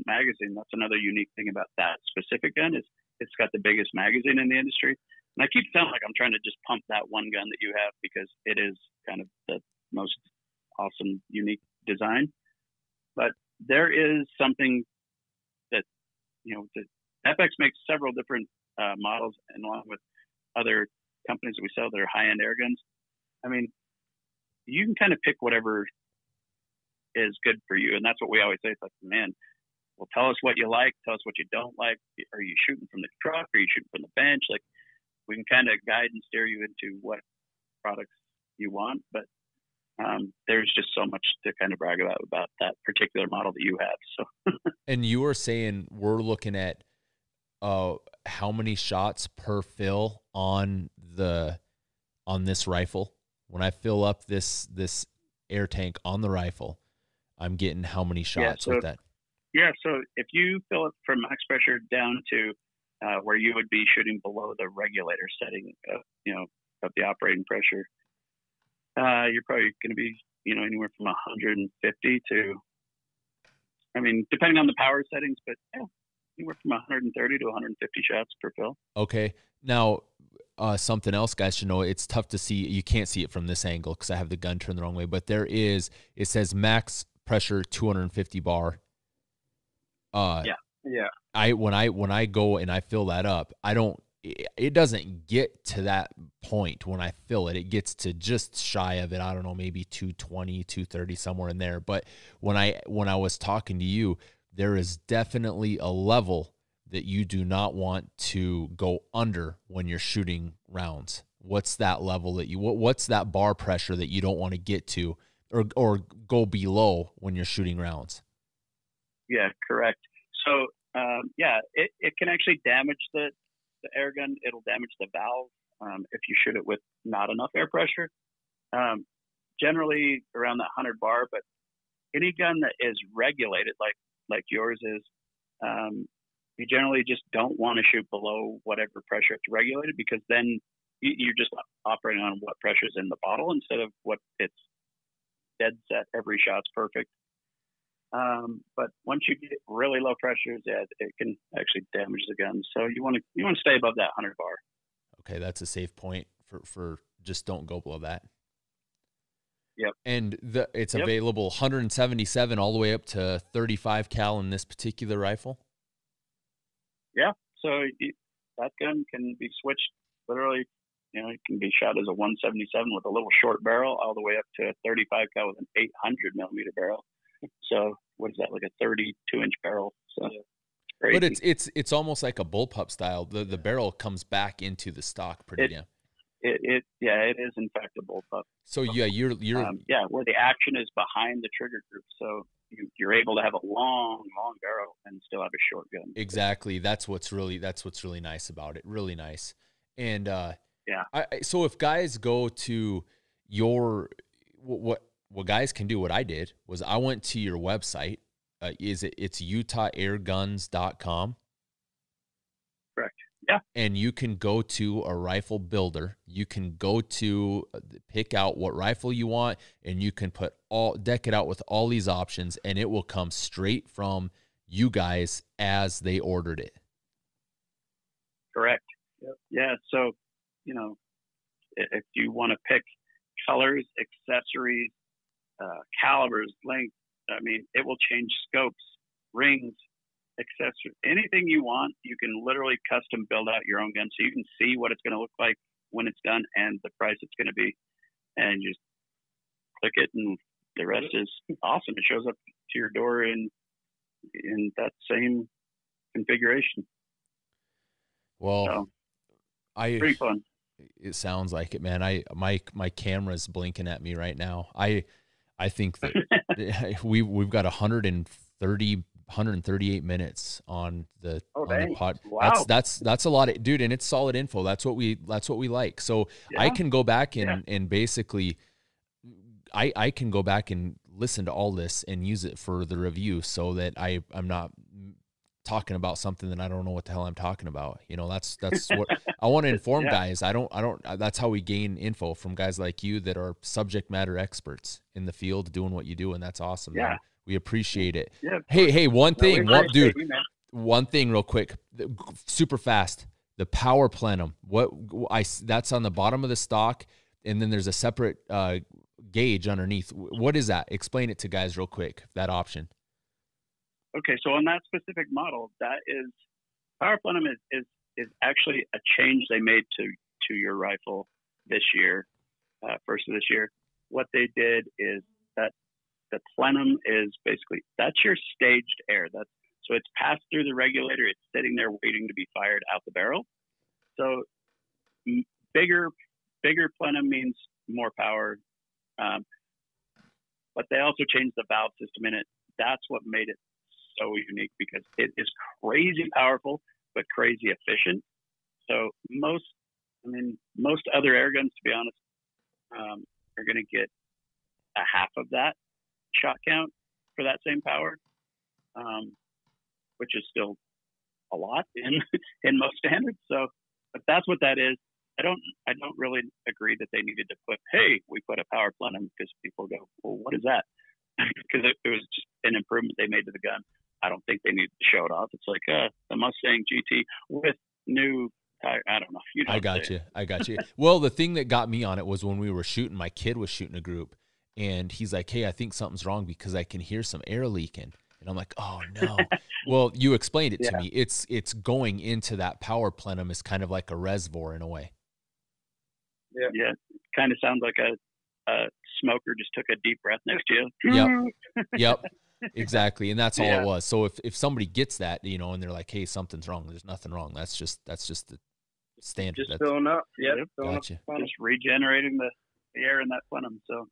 magazine. That's another unique thing about that specific gun is it's got the biggest magazine in the industry. And I keep sounding like I'm trying to just pump that one gun that you have because it is kind of the most awesome, unique design. But there is something that, FX makes several different models, and along with other companies that we sell that are high-end air guns. I mean, you can kind of pick whatever is good for you. And that's what we always say. It's like, man, well, tell us what you like. Tell us what you don't like. Are you shooting from the truck? Are you shooting from the bench? Like, we can kind of guide and steer you into what products you want. But there's just so much to kind of brag about that particular model that you have. So, and you were saying we're looking at how many shots per fill on this rifle. When I fill up this air tank on the rifle, I'm getting how many shots with that? Yeah, so if you fill it from max pressure down to where you would be shooting below the regulator setting of the operating pressure, you're probably going to be anywhere from 150 to, I mean, depending on the power settings, but anywhere from 130 to 150 shots per fill. Okay. Now, something else guys should know, it's tough to see. You can't see it from this angle because I have the gun turned the wrong way, but it says max pressure 250 bar. Yeah. When I go and I fill that up, it doesn't get to that point when I fill it. It gets to just shy of it. I don't know, maybe 220, 230, somewhere in there. But when I was talking to you, there is definitely a level that you do not want to go under when you're shooting rounds. What's that level what's that bar pressure that you don't want to get to or go below when you're shooting rounds? Yeah, correct. So, it can actually damage the the air gun, it'll damage the valve if you shoot it with not enough air pressure. Generally around that 100 bar, but any gun that is regulated like yours is, you generally just don't want to shoot below whatever pressure it's regulated, because then you're just operating on what pressure's in the bottle instead of what it's dead set. Every shot's perfect. But once you get really low pressures, yeah, it can actually damage the gun. So you want to stay above that 100 bar. Okay, that's a safe point for just don't go below that. Yep. And it's available 177 all the way up to 35 cal in this particular rifle. Yeah. So that gun can be switched literally. It can be shot as a 177 with a little short barrel, all the way up to a 35 cal with an 800 millimeter barrel. So what is that, like a 32-inch barrel? So crazy. But it's almost like a bullpup style. The barrel comes back into the stock pretty damn. It is in fact a bullpup. So yeah, you're where the action is behind the trigger group. So you're able to have a long barrel and still have a short gun. Exactly. That's what's really nice about it. Really nice. And yeah. So if guys go to your what guys can do, what I did was I went to your website. It's UtahAirguns.com. Correct. Yeah. And you can go to a rifle builder. You can go to pick out what rifle you want, and you can deck it out with all these options, and it will come straight from you guys as they ordered it. Correct. Yep. Yeah. So, if you want to pick colors, accessories, calibers, length, it will change scopes, rings, accessories, anything you want. You can literally custom build out your own gun, so you can see what it's going to look like when it's done and the price it's going to be, and just click it, and the rest is awesome. It shows up to your door in that same configuration. Well, so, pretty fun. It sounds like it, man. My camera's blinking at me right now. I think that we've got 138 minutes on the pod. Wow. That's a lot of, dude, and it's solid info. That's what we like. So yeah. I can go back and basically I can go back and listen to all this and use it for the review, so that I'm not talking about something that I don't know what the hell I'm talking about. That's what I want to inform guys. I don't, that's how we gain info from guys like you that are subject matter experts in the field doing what you do. And that's awesome. Yeah. Man. We appreciate it. Yeah. Hey, one thing, one thing real quick, super fast, the power plenum, that's on the bottom of the stock. And then there's a separate, gauge underneath. What is that? Explain it to guys real quick, that option. Okay, so on that specific model, that is power plenum is actually a change they made to your rifle this year, first of this year. What they did is that the plenum is basically, that's your staged air. So it's passed through the regulator. It's sitting there waiting to be fired out the barrel. So bigger plenum means more power. But they also changed the valve system in it. That's what made it so unique, because it is crazy powerful but crazy efficient. So most other air guns, to be honest, are going to get a half of that shot count for that same power, which is still a lot in most standards. So, but that's what that is. I don't really agree that they needed to we put a power plenum, because people go, well, what is that? Because it was just an improvement they made to the gun. I don't think they needed to show it off. It's like the Mustang GT with new tire. I don't know. I got you. Well, the thing that got me on it was when we were shooting, my kid was shooting a group, and he's like, hey, I think something's wrong because I can hear some air leaking. And I'm like, oh no. Well, you explained it to me. It's going into that power plenum is kind of like a reservoir in a way. Yeah. Kind of sounds like a smoker just took a deep breath next to you. Yep. Exactly. And that's all it was. So if somebody gets that, and they're like, hey, something's wrong, there's nothing wrong. That's just the standard. Just filling up. Yeah. Gotcha. Just regenerating the air in that plenum. So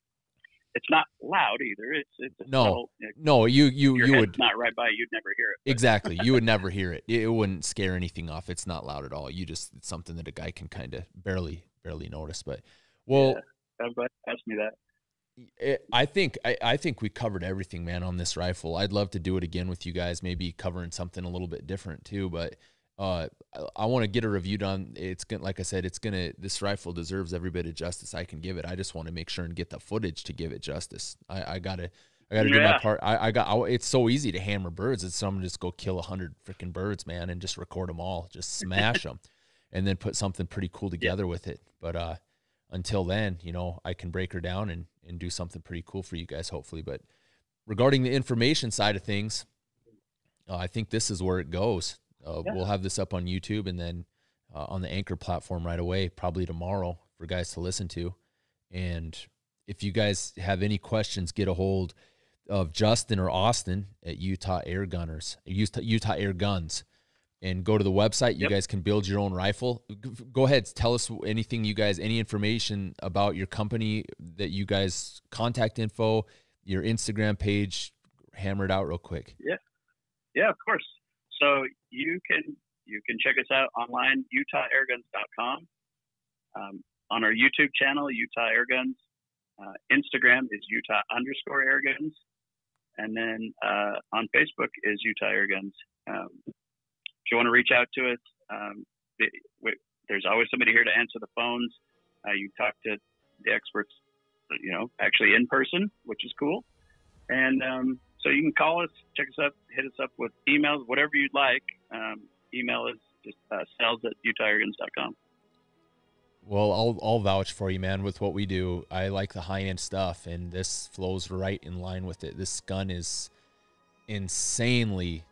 it's not loud either. It's a No, subtle, no, you your head's would not right by, you'd never hear it. exactly. You would never hear it. It wouldn't scare anything off. It's not loud at all. It's something that a guy can kind of barely notice. But well, yeah, I'm glad you asked me that. I think we covered everything, man, on this rifle. I'd love to do it again with you guys, maybe covering something a little bit different too. But I want to get a review done. It's gonna, like I said, this rifle deserves every bit of justice I can give it. I just want to make sure and get the footage to give it justice. I gotta do my part. It's so easy to hammer birds. It's someone just go kill 100 freaking birds, man, and just record them all, just smash them, and then put something pretty cool together with it. But until then, I can break her down and do something pretty cool for you guys, hopefully. But regarding the information side of things, I think this is where it goes. We'll have this up on YouTube and then on the Anchor platform right away, probably tomorrow, for guys to listen to. And if you guys have any questions, get a hold of Justin or Austin at Utah Airguns, and go to the website. You guys can build your own rifle. Go ahead, tell us anything any information about your company that you guys, contact info, your Instagram page, hammer it out real quick. Yeah, of course. So you can check us out online, utahairguns.com. On our YouTube channel, Utah Airguns. Instagram is Utah_Airguns. And then on Facebook is Utah Airguns. If you want to reach out to us, there's always somebody here to answer the phones. You talk to the experts, actually in person, which is cool. And so you can call us, check us up, hit us up with emails, whatever you'd like. Email is just sales@utahairguns.com. Well, I'll vouch for you, man, with what we do. I like the high-end stuff, and this flows right in line with it. This gun is insanely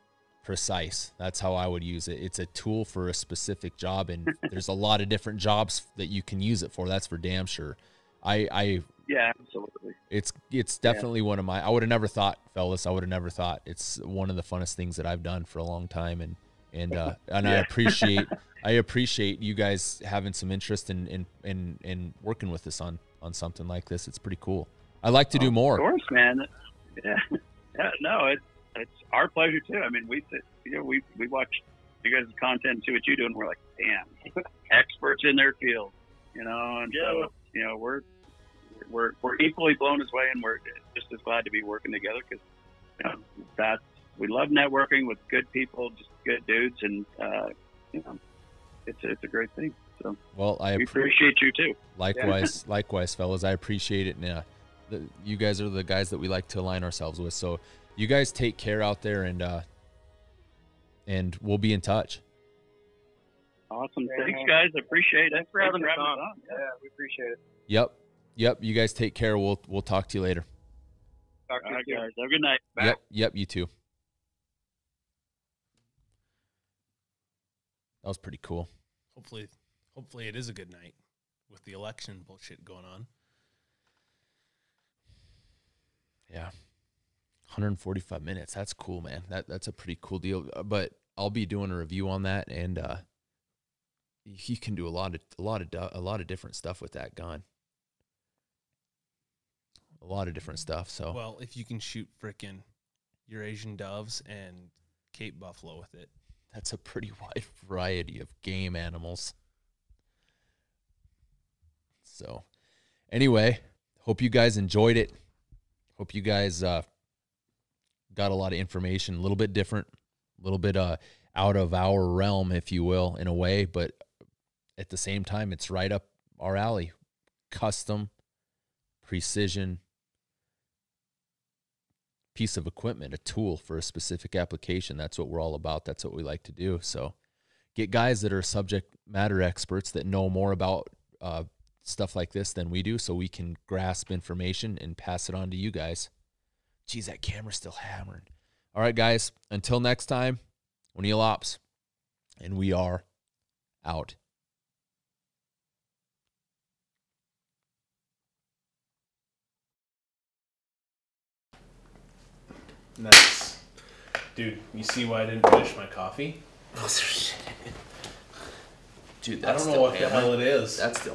precise. That's how I would use it. It's a tool for a specific job, and there's a lot of different jobs that you can use it for. That's for damn sure. Yeah, absolutely. It's definitely one of my, I would have never thought, fellas, it's one of the funnest things that I've done for a long time. And I appreciate you guys having some interest in working with us on something like this. It's pretty cool. I like to do more. Of course, man. Yeah. No, it's our pleasure too. I mean, we watch you guys' content and see what you do, and we're like, damn, experts in their field, and so, we're equally blown away, and we're just as glad to be working together because we love networking with good people, just good dudes, and it's a great thing. So well, we appreciate you too. Likewise, fellas, I appreciate it. And you guys are the guys that we like to align ourselves with. So you guys take care out there, and we'll be in touch. Awesome. Thanks, guys. I appreciate it. Thanks for having us on. Yeah, we appreciate it. Yep. You guys take care. We'll talk to you later. Talk to you guys. Have a good night. Bye. Yep. You too. That was pretty cool. Hopefully it is a good night with the election bullshit going on. Yeah. 145 minutes. That's cool, man. That's a pretty cool deal. But I'll be doing a review on that, and you can do a lot of different stuff with that gun. A lot of different stuff. So well, if you can shoot frickin' Eurasian doves and Cape buffalo with it, that's a pretty wide variety of game animals. So anyway, hope you guys enjoyed it. Hope you guys got a lot of information, a little bit different, a little bit out of our realm, if you will, in a way, but at the same time, it's right up our alley. Custom, precision, piece of equipment, a tool for a specific application. That's what we're all about. That's what we like to do. So get guys that are subject matter experts that know more about stuff like this than we do, so we can grasp information and pass it on to you guys. Geez, that camera's still hammering. All right, guys, until next time, O'Neill Ops, and we are out. Nice. Dude, you see why I didn't finish my coffee? Dude, I don't know what the hell it is. That's still